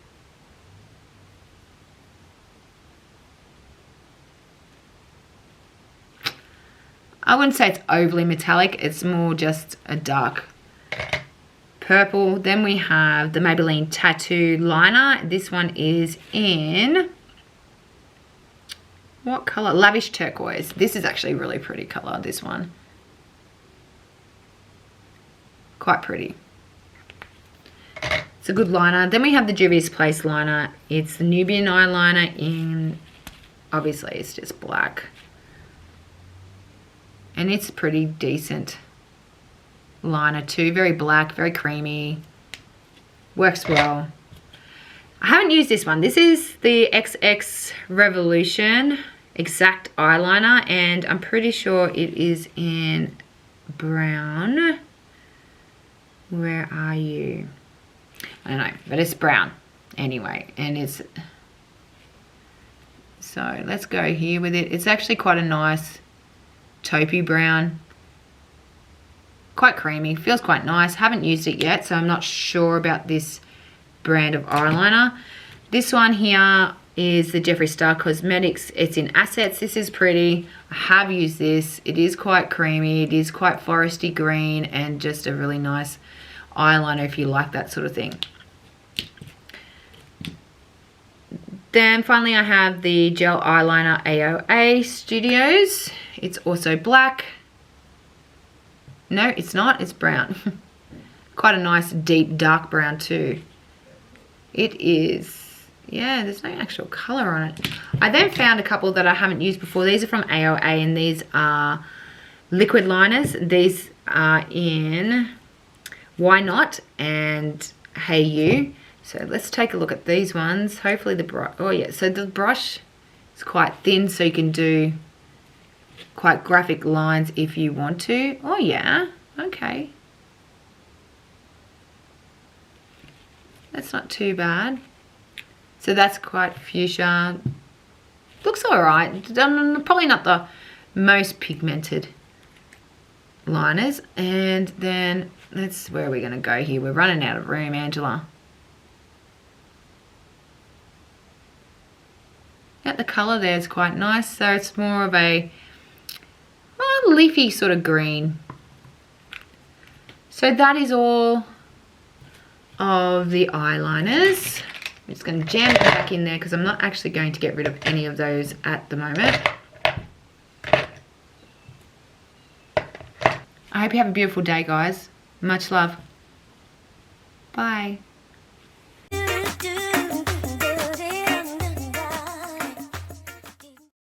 I wouldn't say it's overly metallic, it's more just a dark purple. Then we have the Maybelline Tattoo Liner. This one is in, what colour? Lavish Turquoise. This is actually a really pretty colour, this one. Quite pretty. It's a good liner. Then we have the Juvia's Place liner. It's the Nubian eyeliner in, obviously it's just black. And it's a pretty decent liner too. Very black, very creamy. Works well. haven't used this one. This is the XX Revolution Exact Eyeliner, and I'm pretty sure it is in brown. Where are you? I don't know, but it's brown anyway, and it's, so let's go here with it. It's actually quite a nice taupey brown, quite creamy, feels quite nice. Haven't used it yet, so I'm not sure about this brand of eyeliner. This one here is the Jeffree Star Cosmetics. It's in Assets. This is pretty. I have used this. It is quite creamy. It is quite foresty green and just a really nice eyeliner if you like that sort of thing. Then finally I have the Gel Eyeliner Aoa Studios. It's also black. No, it's not. It's brown. Quite a nice deep dark brown too. It is, yeah, there's no actual colour on it. I then found a couple that I haven't used before. These are from Aoa, and these are liquid liners. These are in Why Not and Hey You. So let's take a look at these ones. Hopefully the brush, oh yeah, so the brush is quite thin, so you can do quite graphic lines if you want to. Oh yeah, okay. That's not too bad. So that's quite fuchsia. Looks alright. Probably not the most pigmented liners. And then that's where we're going to go here. We're running out of room, Angela. Yeah, the colour there is quite nice. So it's more of a leafy sort of green. So that is all of the eyeliners. I'm just going to jam them back in there because I'm not actually going to get rid of any of those at the moment. I hope you have a beautiful day, guys. Much love. Bye.